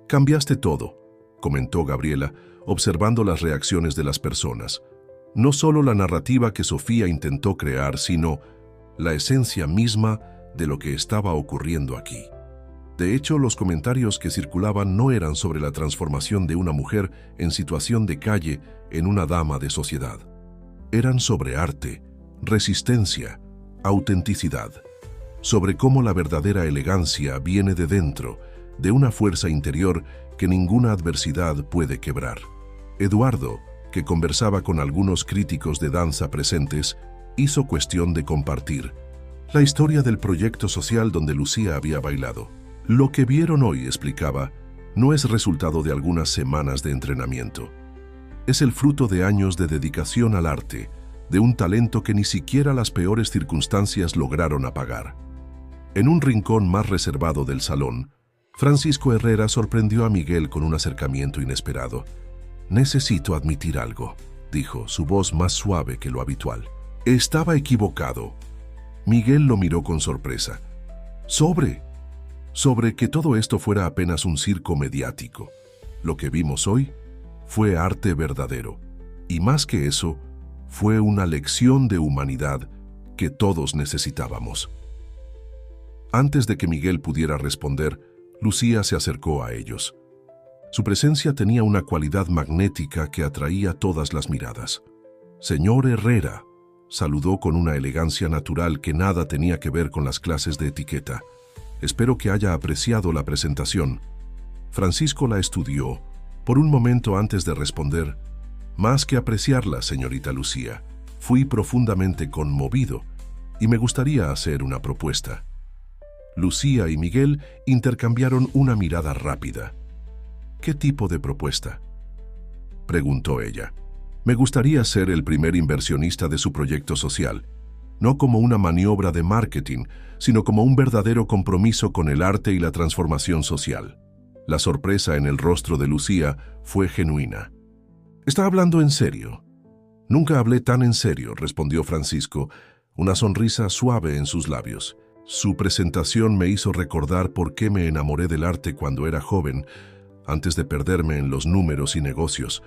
«Cambiaste todo», comentó Gabriela, observando las reacciones de las personas. No solo la narrativa que Sofía intentó crear, sino la esencia misma de lo que estaba ocurriendo aquí. De hecho, los comentarios que circulaban no eran sobre la transformación de una mujer en situación de calle en una dama de sociedad. Eran sobre arte, resistencia, autenticidad, sobre cómo la verdadera elegancia viene de dentro, de una fuerza interior que ninguna adversidad puede quebrar. Eduardo, que conversaba con algunos críticos de danza presentes, hizo cuestión de compartir la historia del proyecto social donde Lucía había bailado. Lo que vieron hoy, explicaba, no es resultado de algunas semanas de entrenamiento. Es el fruto de años de dedicación al arte, de un talento que ni siquiera las peores circunstancias lograron apagar. En un rincón más reservado del salón, Francisco Herrera sorprendió a Miguel con un acercamiento inesperado. «Necesito admitir algo», dijo, su voz más suave que lo habitual. «Estaba equivocado». Miguel lo miró con sorpresa. Sobre que todo esto fuera apenas un circo mediático. Lo que vimos hoy fue arte verdadero. Y más que eso, fue una lección de humanidad que todos necesitábamos. Antes de que Miguel pudiera responder, Lucía se acercó a ellos. Su presencia tenía una cualidad magnética que atraía todas las miradas. «Señor Herrera», saludó con una elegancia natural que nada tenía que ver con las clases de etiqueta. «Espero que haya apreciado la presentación». Francisco la estudió, por un momento antes de responder. «Más que apreciarla, señorita Lucía, fui profundamente conmovido y me gustaría hacer una propuesta». Lucía y Miguel intercambiaron una mirada rápida. «¿Qué tipo de propuesta?», preguntó ella. «Me gustaría ser el primer inversionista de su proyecto social, no como una maniobra de marketing, sino como un verdadero compromiso con el arte y la transformación social». La sorpresa en el rostro de Lucía fue genuina. «¿Está hablando en serio?». «Nunca hablé tan en serio», respondió Francisco, una sonrisa suave en sus labios. «Su presentación me hizo recordar por qué me enamoré del arte cuando era joven, antes de perderme en los números y negocios».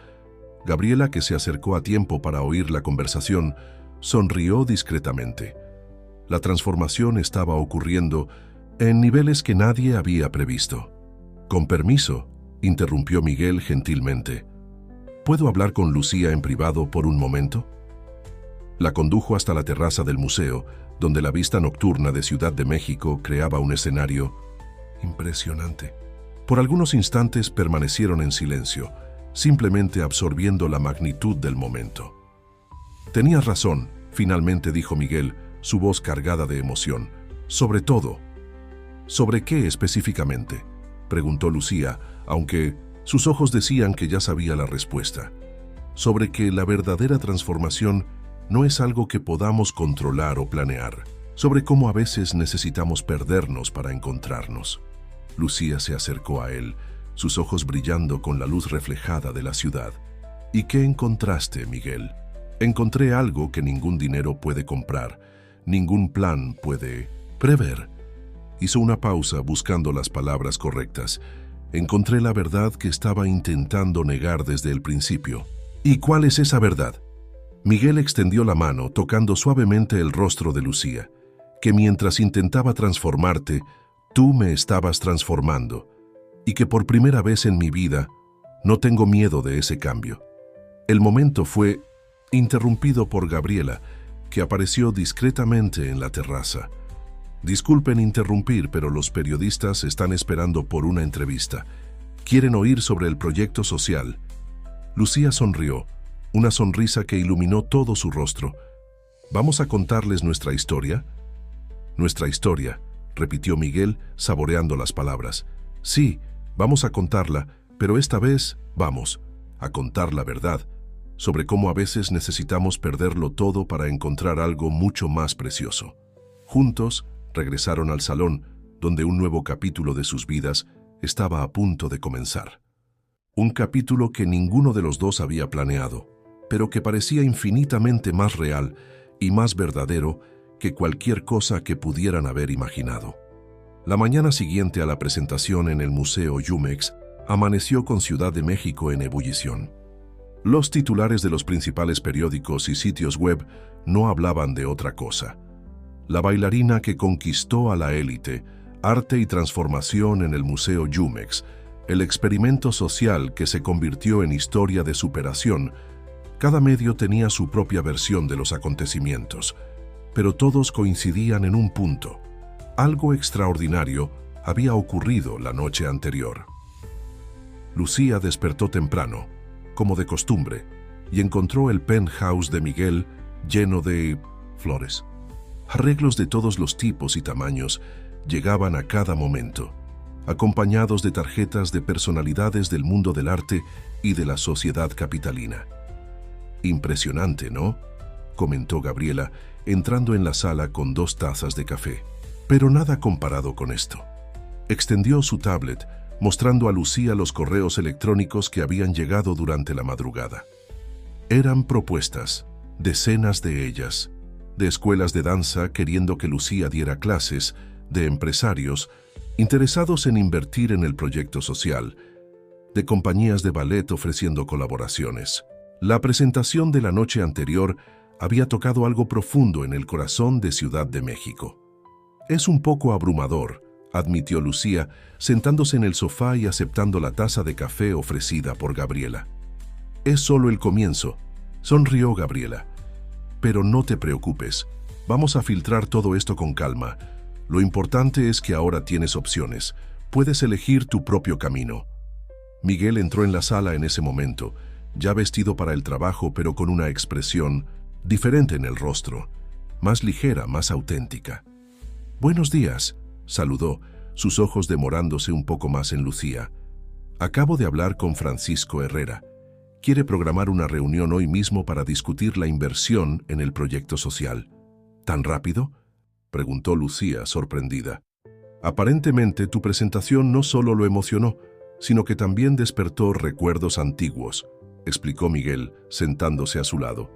Gabriela, que se acercó a tiempo para oír la conversación, sonrió discretamente. La transformación estaba ocurriendo en niveles que nadie había previsto. «Con permiso», interrumpió Miguel gentilmente. «¿Puedo hablar con Lucía en privado por un momento?». La condujo hasta la terraza del museo, donde la vista nocturna de Ciudad de México creaba un escenario impresionante. Por algunos instantes permanecieron en silencio, simplemente absorbiendo la magnitud del momento. «Tenías razón», finalmente dijo Miguel, su voz cargada de emoción. «Sobre todo». «¿Sobre qué específicamente?», preguntó Lucía, aunque sus ojos decían que ya sabía la respuesta. «Sobre que la verdadera transformación no es algo que podamos controlar o planear. Sobre cómo a veces necesitamos perdernos para encontrarnos». Lucía se acercó a él, sus ojos brillando con la luz reflejada de la ciudad. «¿Y qué encontraste, Miguel?». «Encontré algo que ningún dinero puede comprar, ningún plan puede prever». Hizo una pausa buscando las palabras correctas. «Encontré la verdad que estaba intentando negar desde el principio». «¿Y cuál es esa verdad?». Miguel extendió la mano, tocando suavemente el rostro de Lucía. «Que mientras intentaba transformarte, tú me estabas transformando. Y que por primera vez en mi vida, no tengo miedo de ese cambio». El momento fue interrumpido por Gabriela, que apareció discretamente en la terraza. «Disculpen interrumpir, pero los periodistas están esperando por una entrevista. Quieren oír sobre el proyecto social». Lucía sonrió, una sonrisa que iluminó todo su rostro. «¿Vamos a contarles nuestra historia?». «Nuestra historia», repitió Miguel, saboreando las palabras. «Sí, vamos a contarla, pero esta vez vamos a contar la verdad, sobre cómo a veces necesitamos perderlo todo para encontrar algo mucho más precioso». Juntos, regresaron al salón, donde un nuevo capítulo de sus vidas estaba a punto de comenzar. Un capítulo que ninguno de los dos había planeado, pero que parecía infinitamente más real y más verdadero que cualquier cosa que pudieran haber imaginado. La mañana siguiente a la presentación en el Museo Jumex, amaneció con Ciudad de México en ebullición. Los titulares de los principales periódicos y sitios web no hablaban de otra cosa. la bailarina que conquistó a la élite, arte y transformación en el Museo Jumex, el experimento social que se convirtió en historia de superación. Cada medio tenía su propia versión de los acontecimientos, pero todos coincidían en un punto. Algo extraordinario había ocurrido la noche anterior. Lucía despertó temprano, como de costumbre, y encontró el penthouse de Miguel lleno de flores. Arreglos de todos los tipos y tamaños llegaban a cada momento, acompañados de tarjetas de personalidades del mundo del arte y de la sociedad capitalina. «Impresionante, ¿no?», comentó Gabriela, entrando en la sala con 2 tazas de café. «Pero nada comparado con esto». Extendió su tablet, mostrando a Lucía los correos electrónicos que habían llegado durante la madrugada. Eran propuestas, decenas de ellas, de escuelas de danza queriendo que Lucía diera clases, de empresarios interesados en invertir en el proyecto social, de compañías de ballet ofreciendo colaboraciones. La presentación de la noche anterior había tocado algo profundo en el corazón de Ciudad de México. «Es un poco abrumador», admitió Lucía, sentándose en el sofá y aceptando la taza de café ofrecida por Gabriela. «Es solo el comienzo», sonrió Gabriela. «Pero no te preocupes, vamos a filtrar todo esto con calma. Lo importante es que ahora tienes opciones, puedes elegir tu propio camino». Miguel entró en la sala en ese momento, ya vestido para el trabajo, pero con una expresión diferente en el rostro, más ligera, más auténtica. «Buenos días», saludó, sus ojos demorándose un poco más en Lucía. «Acabo de hablar con Francisco Herrera. Quiere programar una reunión hoy mismo para discutir la inversión en el proyecto social». «¿Tan rápido?», preguntó Lucía, sorprendida. «Aparentemente tu presentación no solo lo emocionó, sino que también despertó recuerdos antiguos», explicó Miguel, sentándose a su lado.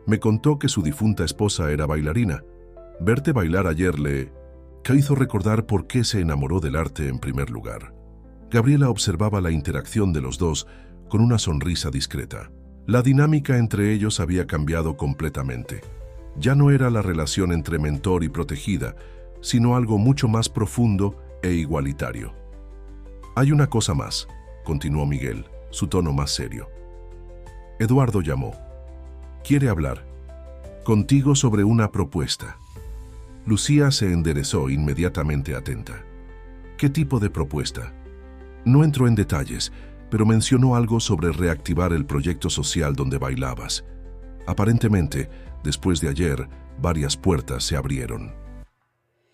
«Me contó que su difunta esposa era bailarina. Verte bailar ayer le hizo recordar por qué se enamoró del arte en primer lugar». Gabriela observaba la interacción de los dos con una sonrisa discreta. La dinámica entre ellos había cambiado completamente. Ya no era la relación entre mentor y protegida, sino algo mucho más profundo e igualitario. «Hay una cosa más», continuó Miguel, su tono más serio. «Eduardo llamó. Quiere hablar contigo sobre una propuesta». Lucía se enderezó inmediatamente atenta. «¿Qué tipo de propuesta?». «No entró en detalles, pero mencionó algo sobre reactivar el proyecto social donde bailabas. Aparentemente, después de ayer, varias puertas se abrieron».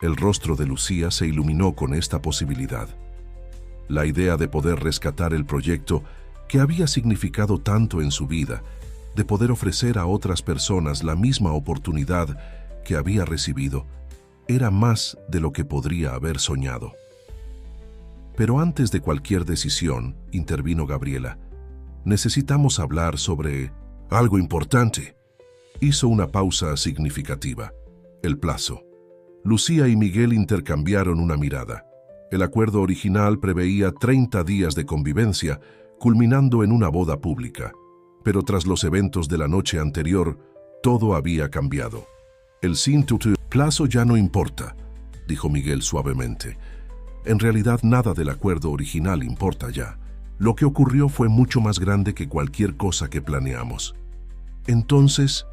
El rostro de Lucía se iluminó con esta posibilidad. La idea de poder rescatar el proyecto que había significado tanto en su vida, de poder ofrecer a otras personas la misma oportunidad que había recibido, era más de lo que podría haber soñado. «Pero antes de cualquier decisión», intervino Gabriela, «necesitamos hablar sobre algo importante». Hizo una pausa significativa. El plazo. Lucía y Miguel intercambiaron una mirada. El acuerdo original preveía 30 días de convivencia, culminando en una boda pública. Pero tras los eventos de la noche anterior, todo había cambiado. «El plazo ya no importa», dijo Miguel suavemente. «En realidad nada del acuerdo original importa ya. Lo que ocurrió fue mucho más grande que cualquier cosa que planeamos». «Entonces,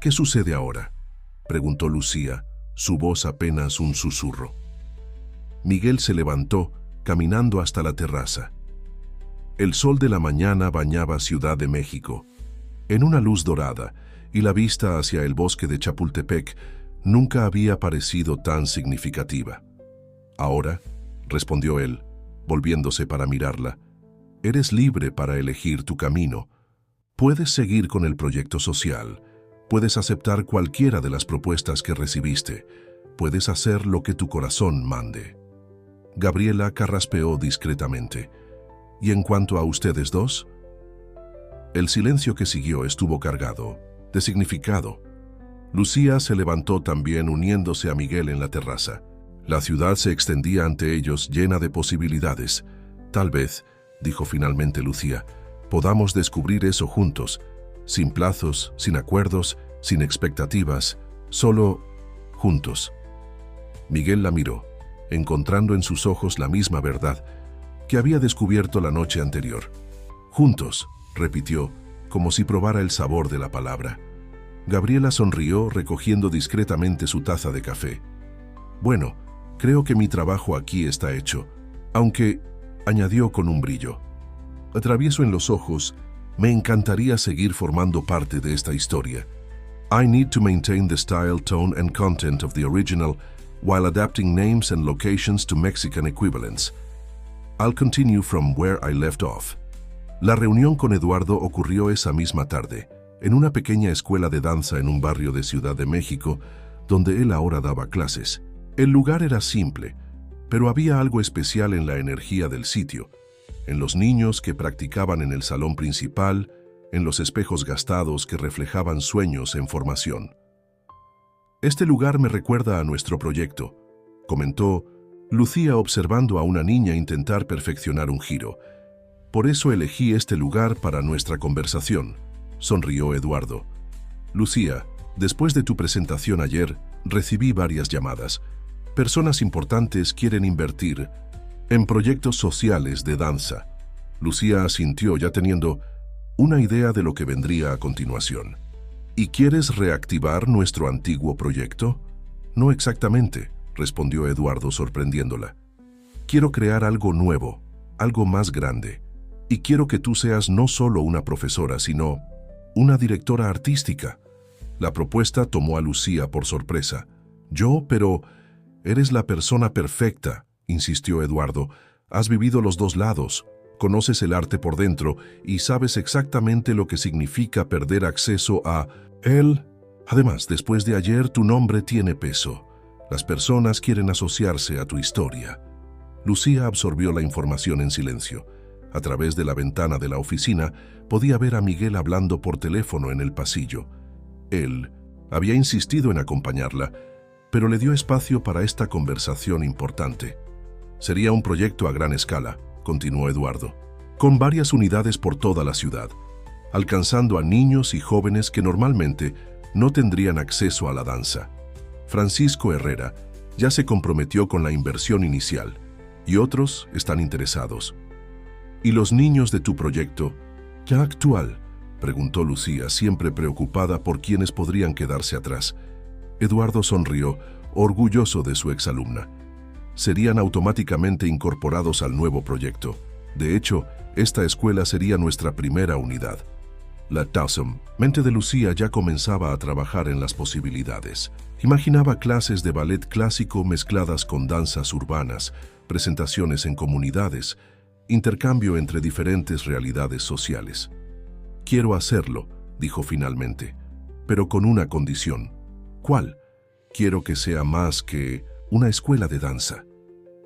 ¿qué sucede ahora?», preguntó Lucía, su voz apenas un susurro. Miguel se levantó, caminando hasta la terraza. El sol de la mañana bañaba Ciudad de México, en una luz dorada, y la vista hacia el bosque de Chapultepec nunca había parecido tan significativa. «Ahora», respondió él, volviéndose para mirarla, «eres libre para elegir tu camino. Puedes seguir con el proyecto social, puedes aceptar cualquiera de las propuestas que recibiste, puedes hacer lo que tu corazón mande». Gabriela carraspeó discretamente. «¿Y en cuanto a ustedes dos?». El silencio que siguió estuvo cargado de significado. Lucía se levantó también, uniéndose a Miguel en la terraza. La ciudad se extendía ante ellos llena de posibilidades. «Tal vez», dijo finalmente Lucía, «podamos descubrir eso juntos, sin plazos, sin acuerdos, sin expectativas, solo juntos. Miguel la miró, encontrando en sus ojos la misma verdad que había descubierto la noche anterior. Juntos, repitió, como si probara el sabor de la palabra. Gabriela sonrió, recogiendo discretamente su taza de café. Bueno, creo que mi trabajo aquí está hecho, aunque, añadió con un brillo, atravieso en los ojos, me encantaría seguir formando parte de esta historia. I need to maintain the style, tone and content of the original while adapting names and locations to Mexican equivalents. I'll continue from where I left off. La reunión con Eduardo ocurrió esa misma tarde, en una pequeña escuela de danza en un barrio de Ciudad de México, donde él ahora daba clases. El lugar era simple, pero había algo especial en la energía del sitio, en los niños que practicaban en el salón principal, en los espejos gastados que reflejaban sueños en formación. Este lugar me recuerda a nuestro proyecto, comentó Lucía observando a una niña intentar perfeccionar un giro. Por eso elegí este lugar para nuestra conversación, sonrió Eduardo. Lucía, después de tu presentación ayer, recibí varias llamadas. Personas importantes quieren invertir en proyectos sociales de danza. Lucía asintió ya teniendo una idea de lo que vendría a continuación. ¿Y quieres reactivar nuestro antiguo proyecto? No exactamente, respondió Eduardo sorprendiéndola. Quiero crear algo nuevo, algo más grande. Y quiero que tú seas no solo una profesora, sino una directora artística. La propuesta tomó a Lucía por sorpresa. Pero eres la persona perfecta, insistió Eduardo. Has vivido los dos lados, conoces el arte por dentro y sabes exactamente lo que significa perder acceso a él. Además, después de ayer, tu nombre tiene peso. Las personas quieren asociarse a tu historia. Lucía absorbió la información en silencio. A través de la ventana de la oficina, podía ver a Miguel hablando por teléfono en el pasillo. Él había insistido en acompañarla, pero le dio espacio para esta conversación importante. Sería un proyecto a gran escala, continuó Eduardo, con varias unidades por toda la ciudad, alcanzando a niños y jóvenes que normalmente no tendrían acceso a la danza. Francisco Herrera ya se comprometió con la inversión inicial y otros están interesados. ¿Y los niños de tu proyecto, ya actual?, preguntó Lucía, siempre preocupada por quienes podrían quedarse atrás. Eduardo sonrió, orgulloso de su exalumna. Serían automáticamente incorporados al nuevo proyecto. De hecho, esta escuela sería nuestra primera unidad. La mente de Lucía ya comenzaba a trabajar en las posibilidades. Imaginaba clases de ballet clásico mezcladas con danzas urbanas, presentaciones en comunidades, intercambio entre diferentes realidades sociales. Quiero hacerlo, dijo finalmente, pero con una condición. ¿Cuál? Quiero que sea más que una escuela de danza.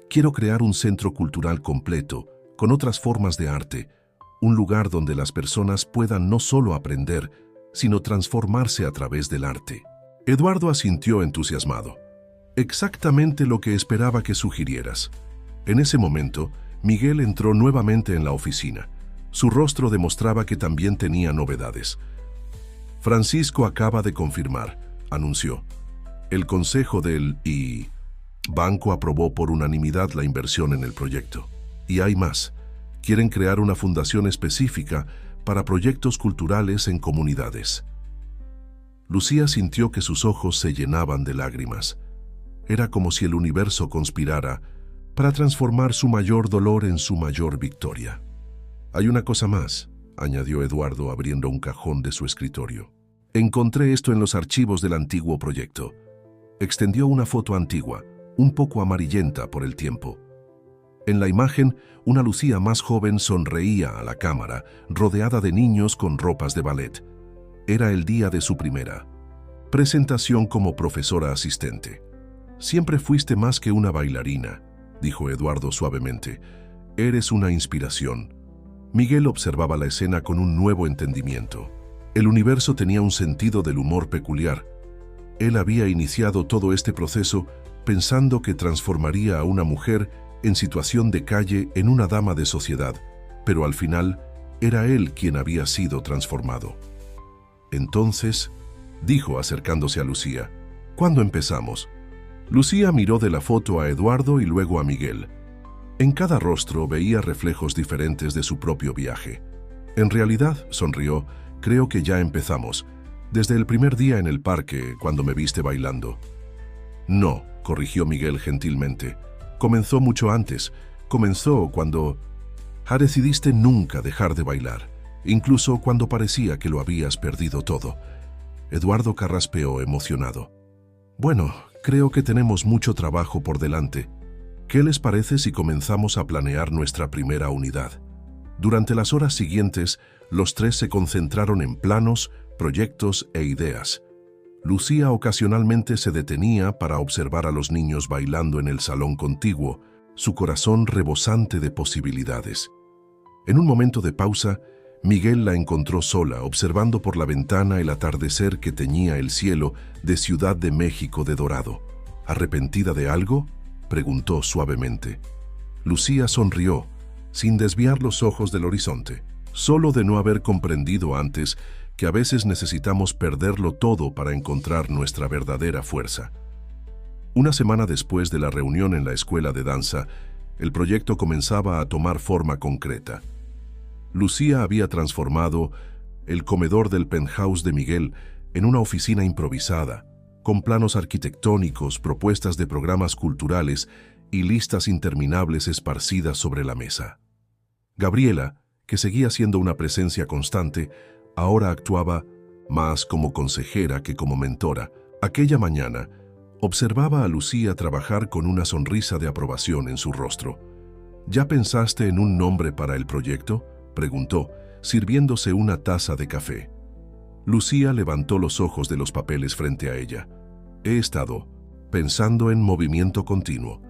Quiero crear un centro cultural completo, con otras formas de arte, un lugar donde las personas puedan no solo aprender, sino transformarse a través del arte. Eduardo asintió entusiasmado. Exactamente lo que esperaba que sugirieras. En ese momento, Miguel entró nuevamente en la oficina. Su rostro demostraba que también tenía novedades. Francisco acaba de confirmar, anunció. El consejo del banco aprobó por unanimidad la inversión en el proyecto. Y hay más. Quieren crear una fundación específica para proyectos culturales en comunidades. Lucía sintió que sus ojos se llenaban de lágrimas. Era como si el universo conspirara para transformar su mayor dolor en su mayor victoria. Hay una cosa más, añadió Eduardo abriendo un cajón de su escritorio. Encontré esto en los archivos del antiguo proyecto. Extendió una foto antigua, un poco amarillenta por el tiempo. En la imagen, una Lucía más joven sonreía a la cámara, rodeada de niños con ropas de ballet. Era el día de su primera presentación como profesora asistente. Siempre fuiste más que una bailarina, dijo Eduardo suavemente. Eres una inspiración. Miguel observaba la escena con un nuevo entendimiento. El universo tenía un sentido del humor peculiar. Él había iniciado todo este proceso pensando que transformaría a una mujer en situación de calle en una dama de sociedad, pero al final era él quien había sido transformado. Entonces, dijo acercándose a Lucía, ¿Cuándo empezamos? Lucía miró de la foto a Eduardo y luego a Miguel. En cada rostro veía reflejos diferentes de su propio viaje. En realidad, sonrió, creo que ya empezamos, desde el primer día en el parque, cuando me viste bailando. No, corrigió Miguel gentilmente. Comenzó mucho antes. Comenzó cuando decidiste nunca dejar de bailar, incluso cuando parecía que lo habías perdido todo. Eduardo carraspeó emocionado. Bueno, creo que tenemos mucho trabajo por delante. ¿Qué les parece si comenzamos a planear nuestra primera unidad? Durante las horas siguientes, los tres se concentraron en planos, proyectos e ideas. Lucía ocasionalmente se detenía para observar a los niños bailando en el salón contiguo, su corazón rebosante de posibilidades. En un momento de pausa, Miguel la encontró sola, observando por la ventana el atardecer que teñía el cielo de Ciudad de México de dorado. ¿Arrepentida de algo?, preguntó suavemente. Lucía sonrió, sin desviar los ojos del horizonte, solo de no haber comprendido antes que a veces necesitamos perderlo todo para encontrar nuestra verdadera fuerza. Una semana después de la reunión en la escuela de danza, el proyecto comenzaba a tomar forma concreta. Lucía había transformado el comedor del penthouse de Miguel en una oficina improvisada, con planos arquitectónicos, propuestas de programas culturales y listas interminables esparcidas sobre la mesa. Gabriela, que seguía siendo una presencia constante, ahora actuaba más como consejera que como mentora. Aquella mañana, observaba a Lucía trabajar con una sonrisa de aprobación en su rostro. ¿Ya pensaste en un nombre para el proyecto?, preguntó, sirviéndose una taza de café. Lucía levantó los ojos de los papeles frente a ella. He estado pensando en movimiento continuo.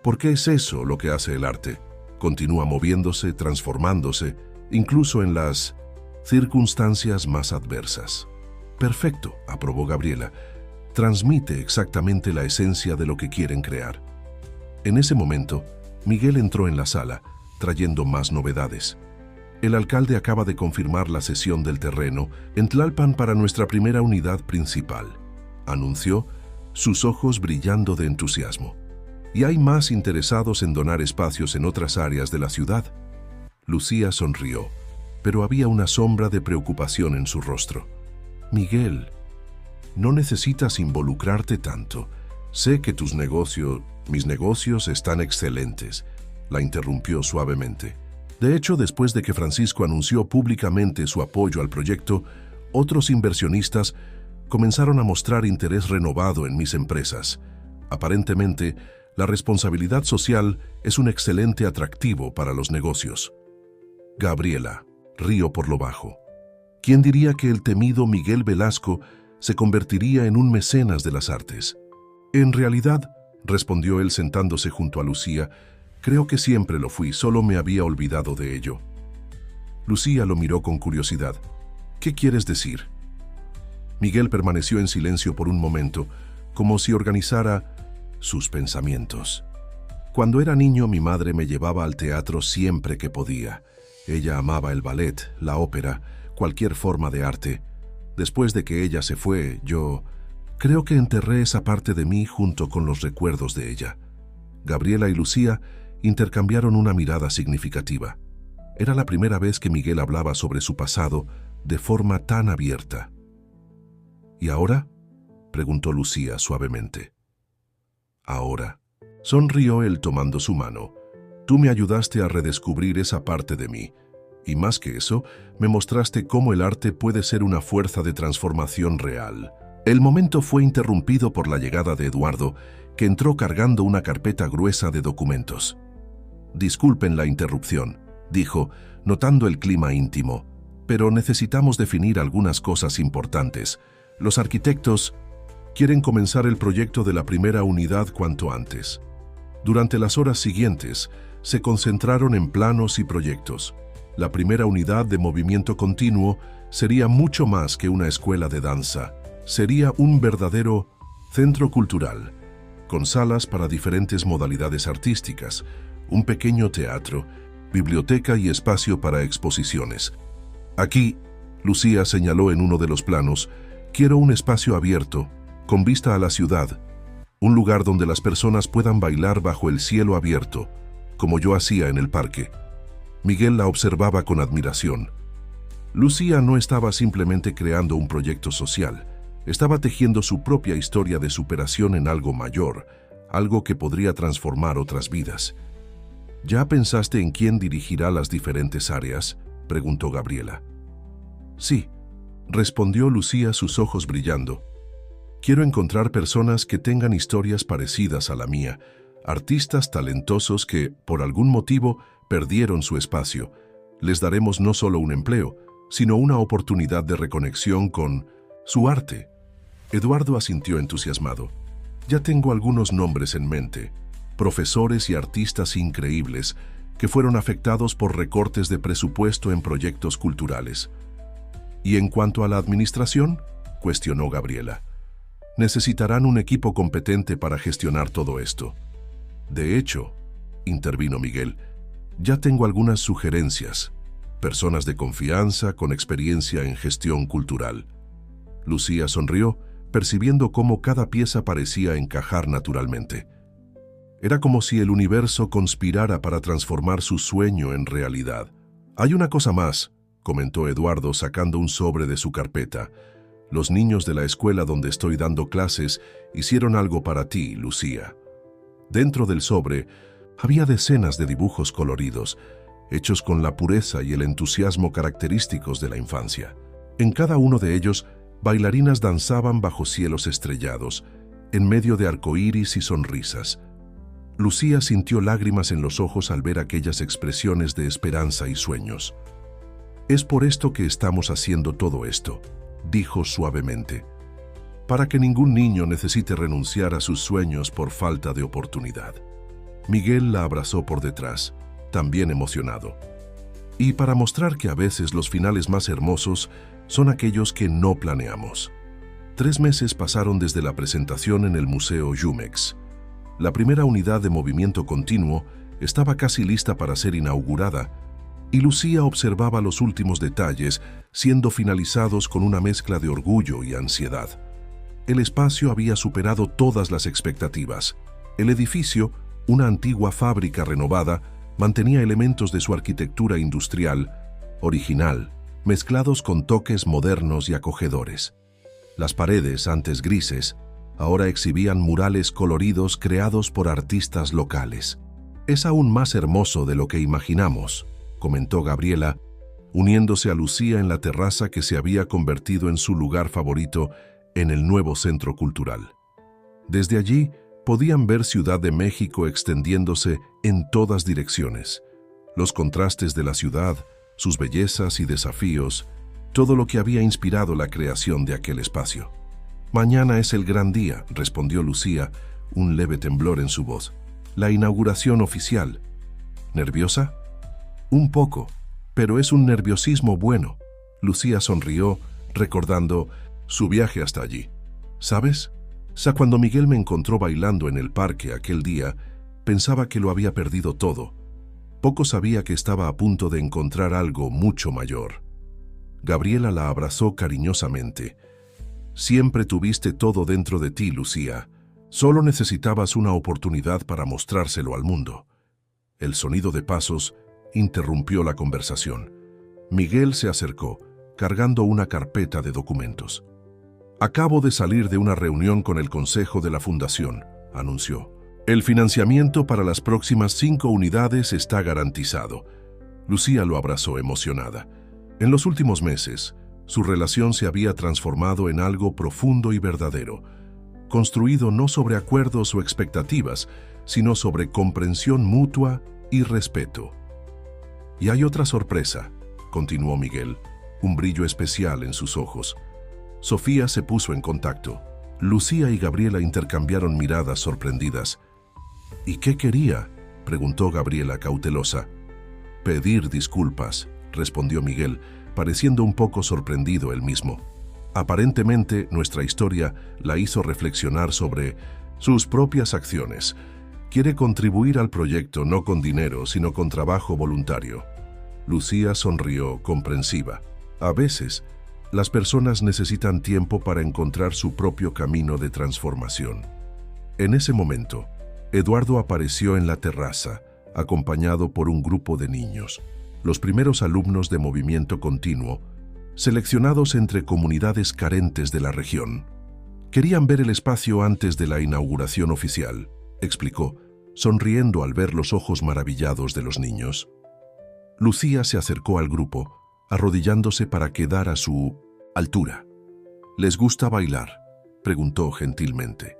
¿Por qué es eso lo que hace el arte? Continúa moviéndose, transformándose, incluso en las circunstancias más adversas. Perfecto, aprobó Gabriela. Transmite exactamente la esencia de lo que quieren crear. En ese momento, Miguel entró en la sala, trayendo más novedades. El alcalde acaba de confirmar la cesión del terreno en Tlalpan para nuestra primera unidad principal, anunció, sus ojos brillando de entusiasmo. Y hay más interesados en donar espacios en otras áreas de la ciudad. Lucía sonrió, pero había una sombra de preocupación en su rostro. Miguel, no necesitas involucrarte tanto. Sé que mis negocios están excelentes, la interrumpió suavemente. De hecho, después de que Francisco anunció públicamente su apoyo al proyecto, otros inversionistas comenzaron a mostrar interés renovado en mis empresas. Aparentemente, la responsabilidad social es un excelente atractivo para los negocios. Gabriela, rió por lo bajo. ¿Quién diría que el temido Miguel Velasco se convertiría en un mecenas de las artes? En realidad, respondió él sentándose junto a Lucía, creo que siempre lo fui, solo me había olvidado de ello. Lucía lo miró con curiosidad. ¿Qué quieres decir? Miguel permaneció en silencio por un momento, como si organizara sus pensamientos. Cuando era niño, mi madre me llevaba al teatro siempre que podía. Ella amaba el ballet, la ópera, cualquier forma de arte. Después de que ella se fue, yo creo que enterré esa parte de mí junto con los recuerdos de ella. Gabriela y Lucía intercambiaron una mirada significativa. Era la primera vez que Miguel hablaba sobre su pasado de forma tan abierta. ¿Y ahora?, preguntó Lucía suavemente. Ahora, sonrió él tomando su mano. Tú me ayudaste a redescubrir esa parte de mí, y más que eso, me mostraste cómo el arte puede ser una fuerza de transformación real. El momento fue interrumpido por la llegada de Eduardo, que entró cargando una carpeta gruesa de documentos. Disculpen la interrupción, dijo, notando el clima íntimo, pero necesitamos definir algunas cosas importantes. Los arquitectos quieren comenzar el proyecto de la primera unidad cuanto antes. Durante las horas siguientes, se concentraron en planos y proyectos. La primera unidad de movimiento continuo sería mucho más que una escuela de danza. Sería un verdadero centro cultural, con salas para diferentes modalidades artísticas, un pequeño teatro, biblioteca y espacio para exposiciones. Aquí, Lucía señaló en uno de los planos, quiero un espacio abierto, con vista a la ciudad, un lugar donde las personas puedan bailar bajo el cielo abierto, como yo hacía en el parque. Miguel la observaba con admiración. Lucía no estaba simplemente creando un proyecto social, estaba tejiendo su propia historia de superación en algo mayor, algo que podría transformar otras vidas. ¿Ya pensaste en quién dirigirá las diferentes áreas?, preguntó Gabriela. Sí, respondió Lucía, sus ojos brillando. Quiero encontrar personas que tengan historias parecidas a la mía, artistas talentosos que, por algún motivo, perdieron su espacio. Les daremos no solo un empleo, sino una oportunidad de reconexión con su arte. Eduardo asintió entusiasmado. Ya tengo algunos nombres en mente, profesores y artistas increíbles que fueron afectados por recortes de presupuesto en proyectos culturales. ¿Y en cuanto a la administración?, cuestionó Gabriela. Necesitarán un equipo competente para gestionar todo esto. De hecho, intervino Miguel, ya tengo algunas sugerencias. Personas de confianza con experiencia en gestión cultural. Lucía sonrió, percibiendo cómo cada pieza parecía encajar naturalmente. Era como si el universo conspirara para transformar su sueño en realidad. Hay una cosa más, comentó Eduardo sacando un sobre de su carpeta. Los niños de la escuela donde estoy dando clases hicieron algo para ti, Lucía. Dentro del sobre había decenas de dibujos coloridos, hechos con la pureza y el entusiasmo característicos de la infancia. En cada uno de ellos, bailarinas danzaban bajo cielos estrellados, en medio de arcoíris y sonrisas. Lucía sintió lágrimas en los ojos al ver aquellas expresiones de esperanza y sueños. Es por esto que estamos haciendo todo esto, dijo suavemente, para que ningún niño necesite renunciar a sus sueños por falta de oportunidad. Miguel la abrazó por detrás, también emocionado. Y para mostrar que a veces los finales más hermosos son aquellos que no planeamos. 3 meses pasaron desde la presentación en el Museo Jumex. La primera unidad de movimiento continuo estaba casi lista para ser inaugurada, y Lucía observaba los últimos detalles siendo finalizados con una mezcla de orgullo y ansiedad. El espacio había superado todas las expectativas. El edificio, una antigua fábrica renovada, mantenía elementos de su arquitectura industrial, original, mezclados con toques modernos y acogedores. Las paredes, antes grises, ahora exhibían murales coloridos creados por artistas locales. Es aún más hermoso de lo que imaginamos, comentó Gabriela, uniéndose a Lucía en la terraza que se había convertido en su lugar favorito en el nuevo centro cultural. Desde allí podían ver Ciudad de México extendiéndose en todas direcciones. Los contrastes de la ciudad, sus bellezas y desafíos, todo lo que había inspirado la creación de aquel espacio. Mañana es el gran día, respondió Lucía, un leve temblor en su voz. La inauguración oficial. ¿Nerviosa? Un poco, pero es un nerviosismo bueno. Lucía sonrió, recordando su viaje hasta allí. ¿Sabes? Cuando Miguel me encontró bailando en el parque aquel día, pensaba que lo había perdido todo. Poco sabía que estaba a punto de encontrar algo mucho mayor. Gabriela la abrazó cariñosamente. Siempre tuviste todo dentro de ti, Lucía. Solo necesitabas una oportunidad para mostrárselo al mundo. El sonido de pasos interrumpió la conversación. Miguel se acercó, cargando una carpeta de documentos. Acabo de salir de una reunión con el Consejo de la Fundación, anunció. El financiamiento para las próximas 5 unidades está garantizado. Lucía lo abrazó emocionada. En los últimos meses, su relación se había transformado en algo profundo y verdadero, construido no sobre acuerdos o expectativas, sino sobre comprensión mutua y respeto. Y hay otra sorpresa, continuó Miguel, un brillo especial en sus ojos. Sofía se puso en contacto. Lucía y Gabriela intercambiaron miradas sorprendidas. ¿Y qué quería?, preguntó Gabriela cautelosa. Pedir disculpas, respondió Miguel, pareciendo un poco sorprendido él mismo. Aparentemente, nuestra historia la hizo reflexionar sobre sus propias acciones. Quiere contribuir al proyecto no con dinero, sino con trabajo voluntario. Lucía sonrió comprensiva. A veces, Las personas necesitan tiempo para encontrar su propio camino de transformación. En ese momento, Eduardo apareció en la terraza, acompañado por un grupo de niños, los primeros alumnos de Movimiento Continuo, seleccionados entre comunidades carentes de la región. Querían ver el espacio antes de la inauguración oficial, explicó, sonriendo al ver los ojos maravillados de los niños. Lucía se acercó al grupo, arrodillándose para quedar a su altura. ¿Les gusta bailar?, preguntó gentilmente.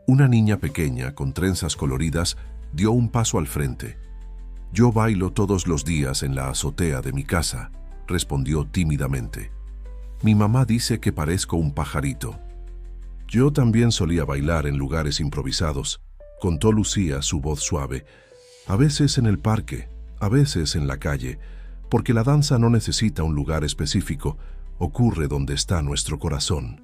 Una niña pequeña, con trenzas coloridas, dio un paso al frente. «Yo bailo todos los días en la azotea de mi casa», respondió tímidamente. «Mi mamá dice que parezco un pajarito». «Yo también solía bailar en lugares improvisados», contó Lucía, su voz suave. «A veces en el parque, a veces en la calle, porque la danza no necesita un lugar específico, ocurre donde está nuestro corazón».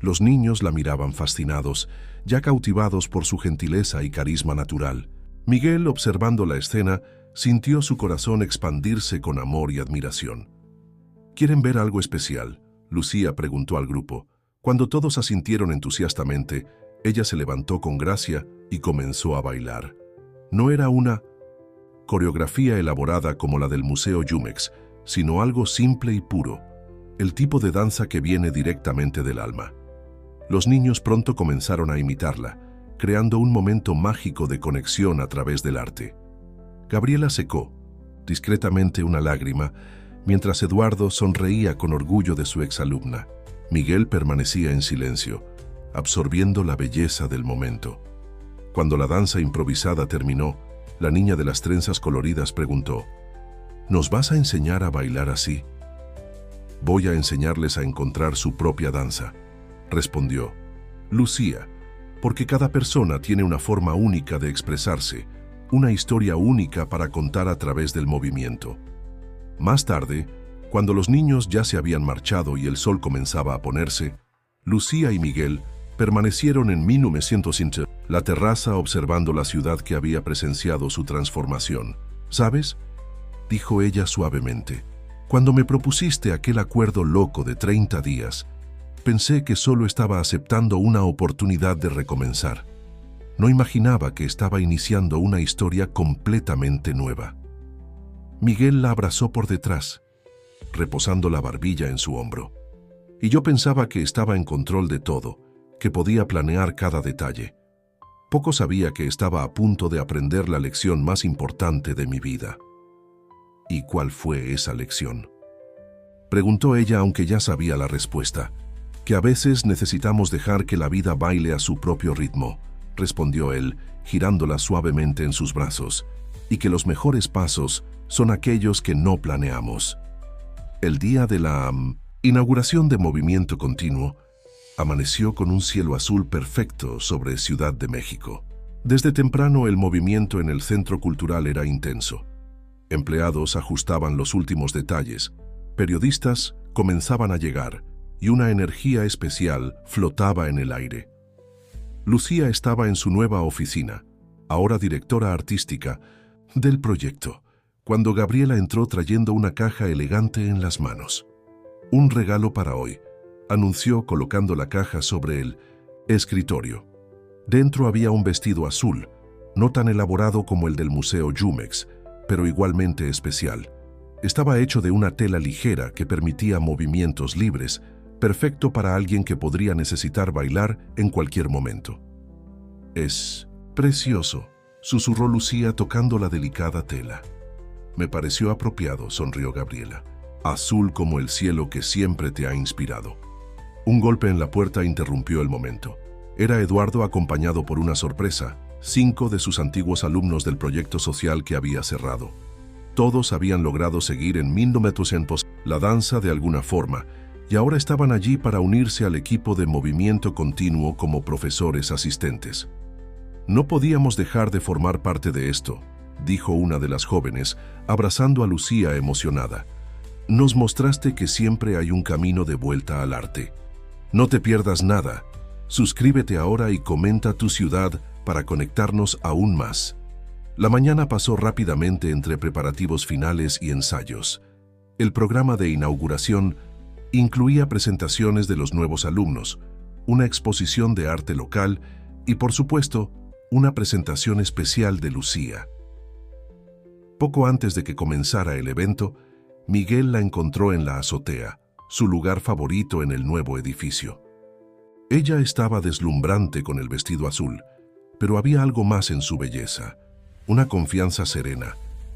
Los niños la miraban fascinados, ya cautivados por su gentileza y carisma natural. Miguel, observando la escena, sintió su corazón expandirse con amor y admiración. «¿Quieren ver algo especial?», Lucía preguntó al grupo. Cuando todos asintieron entusiastamente, ella se levantó con gracia y comenzó a bailar. No era una coreografía elaborada como la del Museo Jumex, sino algo simple y puro, el tipo de danza que viene directamente del alma. Los niños pronto comenzaron a imitarla, creando un momento mágico de conexión a través del arte. Gabriela secó discretamente una lágrima, mientras Eduardo sonreía con orgullo de su exalumna. Miguel permanecía en silencio, absorbiendo la belleza del momento. Cuando la danza improvisada terminó, la niña de las trenzas coloridas preguntó: «¿Nos vas a enseñar a bailar así?». «Voy a enseñarles a encontrar su propia danza», respondió Lucía, porque cada persona tiene una forma única de expresarse, una historia única para contar a través del movimiento. Más tarde, cuando los niños ya se habían marchado y el sol comenzaba a ponerse, Lucía y Miguel permanecieron en 1905, la terraza, observando la ciudad que había presenciado su transformación. «¿Sabes?», dijo ella suavemente, «cuando me propusiste aquel acuerdo loco de 30 días, pensé que solo estaba aceptando una oportunidad de recomenzar. No imaginaba que estaba iniciando una historia completamente nueva». Miguel la abrazó por detrás, reposando la barbilla en su hombro. «Y yo pensaba que estaba en control de todo, que podía planear cada detalle. Poco sabía que estaba a punto de aprender la lección más importante de mi vida». «¿Y cuál fue esa lección?», preguntó ella, aunque ya sabía la respuesta. «Que a veces necesitamos dejar que la vida baile a su propio ritmo», respondió él, girándola suavemente en sus brazos, «y que los mejores pasos son aquellos que no planeamos». El día de la inauguración de Movimiento Continuo amaneció con un cielo azul perfecto sobre Ciudad de México. Desde temprano el movimiento en el Centro Cultural era intenso. Empleados ajustaban los últimos detalles, periodistas comenzaban a llegar, y una energía especial flotaba en el aire. Lucía estaba en su nueva oficina, ahora directora artística del proyecto, cuando Gabriela entró trayendo una caja elegante en las manos. «Un regalo para hoy», anunció, colocando la caja sobre el escritorio. Dentro había un vestido azul, no tan elaborado como el del Museo Jumex, pero igualmente especial. Estaba hecho de una tela ligera que permitía movimientos libres, perfecto para alguien que podría necesitar bailar en cualquier momento. «Es precioso», susurró Lucía tocando la delicada tela. «Me pareció apropiado», sonrió Gabriela. «Azul como el cielo que siempre te ha inspirado». Un golpe en la puerta interrumpió el momento. Era Eduardo, acompañado por una sorpresa, 5 de sus antiguos alumnos del proyecto social que había cerrado. Todos habían logrado seguir en 1900 la danza de alguna forma, y ahora estaban allí para unirse al equipo de Movimiento Continuo como profesores asistentes. «No podíamos dejar de formar parte de esto», dijo una de las jóvenes, abrazando a Lucía emocionada. «Nos mostraste que siempre hay un camino de vuelta al arte. No te pierdas nada. Suscríbete ahora y comenta tu ciudad para conectarnos aún más». La mañana pasó rápidamente entre preparativos finales y ensayos. El programa de inauguración Incluía presentaciones de los nuevos alumnos, una exposición de arte local y, por supuesto, una presentación especial de Lucía. Poco antes de que comenzara el evento, Miguel la encontró en la azotea, su lugar favorito en el nuevo edificio. Ella estaba deslumbrante con el vestido azul, pero había algo más en su belleza, una confianza serena,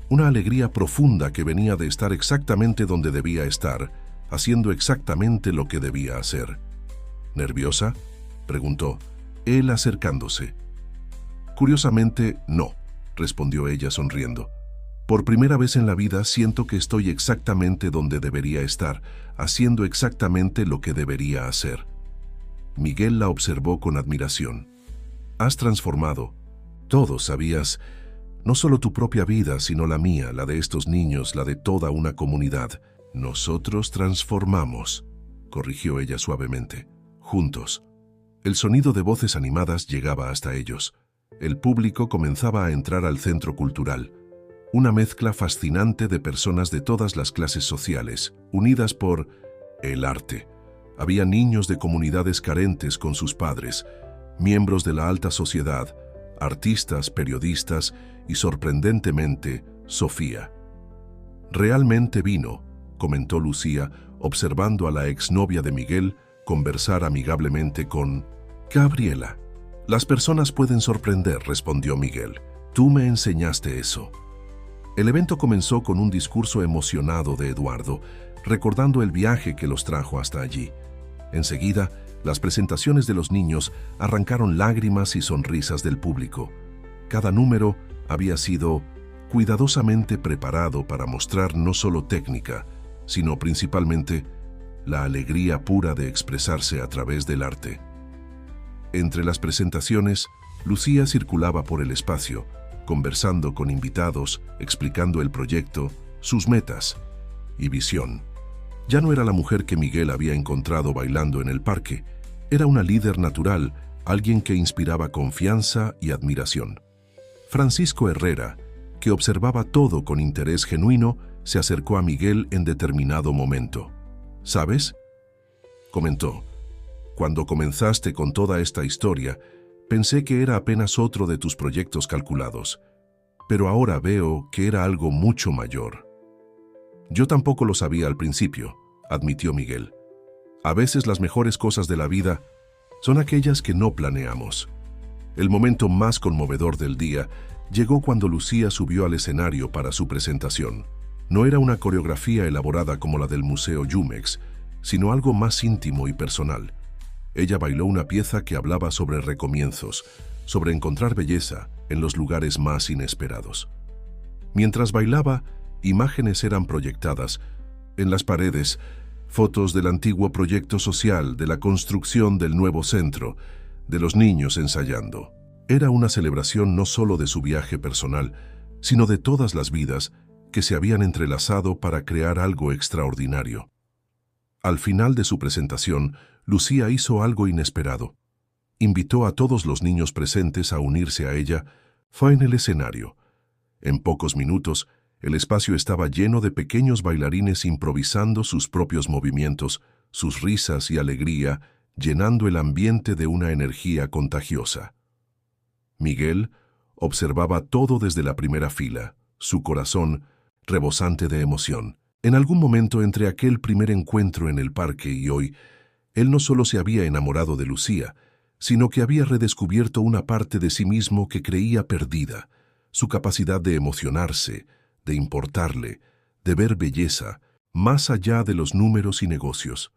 una alegría profunda que venía de estar exactamente donde debía estar, haciendo exactamente lo que debía hacer. ¿Nerviosa?, preguntó, él acercándose. Curiosamente, no, respondió ella sonriendo. Por primera vez en la vida siento que estoy exactamente donde debería estar, haciendo exactamente lo que debería hacer. Miguel la observó con admiración. Has transformado. Todo, ¿sabías? No solo tu propia vida, sino la mía, la de estos niños, la de toda una comunidad. Nosotros transformamos, corrigió ella suavemente. Juntos. El sonido de voces animadas llegaba hasta ellos. El público comenzaba a entrar al centro cultural. Una mezcla fascinante de personas de todas las clases sociales, unidas por el arte. Había niños de comunidades carentes con sus padres, miembros de la alta sociedad, artistas, periodistas y, sorprendentemente, Sofía. Realmente vino, comentó Lucía, observando a la exnovia de Miguel conversar amigablemente con Gabriela. Las personas pueden sorprender, respondió Miguel. Tú me enseñaste eso. El evento comenzó con un discurso emocionado de Eduardo, recordando el viaje que los trajo hasta allí. Enseguida, las presentaciones de los niños arrancaron lágrimas y sonrisas del público. Cada número había sido cuidadosamente preparado para mostrar no solo técnica, sino principalmente la alegría pura de expresarse a través del arte. Entre las presentaciones, Lucía circulaba por el espacio, conversando con invitados, explicando el proyecto, sus metas y visión. Ya no era la mujer que Miguel había encontrado bailando en el parque, era una líder natural, alguien que inspiraba confianza y admiración. Francisco Herrera, que observaba todo con interés genuino, se acercó a Miguel en determinado momento. ¿Sabes?, comentó. Cuando comenzaste con toda esta historia, pensé que era apenas otro de tus proyectos calculados, pero ahora veo que era algo mucho mayor. Yo tampoco lo sabía al principio, admitió Miguel. A veces las mejores cosas de la vida son aquellas que no planeamos. El momento más conmovedor del día llegó cuando Lucía subió al escenario para su presentación. No era una coreografía elaborada como la del Museo Jumex, sino algo más íntimo y personal. Ella bailó una pieza que hablaba sobre recomienzos, sobre encontrar belleza en los lugares más inesperados. Mientras bailaba, imágenes eran proyectadas en las paredes, fotos del antiguo proyecto social, de la construcción del nuevo centro, de los niños ensayando. Era una celebración no solo de su viaje personal, sino de todas las vidas que se habían entrelazado para crear algo extraordinario. Al final de su presentación, Lucía hizo algo inesperado. Invitó a todos los niños presentes a unirse a ella. Fue en el escenario. En pocos minutos, el espacio estaba lleno de pequeños bailarines improvisando sus propios movimientos, sus risas y alegría, llenando el ambiente de una energía contagiosa. Miguel observaba todo desde la primera fila, su corazón rebosante de emoción. En algún momento entre aquel primer encuentro en el parque y hoy, él no solo se había enamorado de Lucía, sino que había redescubierto una parte de sí mismo que creía perdida, su capacidad de emocionarse, de importarle, de ver belleza, más allá de los números y negocios.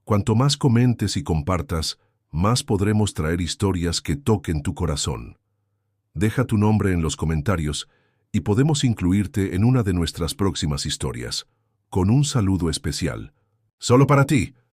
Cuanto más comentes y compartas, más podremos traer historias que toquen tu corazón. Deja tu nombre en los comentarios y podemos incluirte en una de nuestras próximas historias, con un saludo especial. Solo para ti.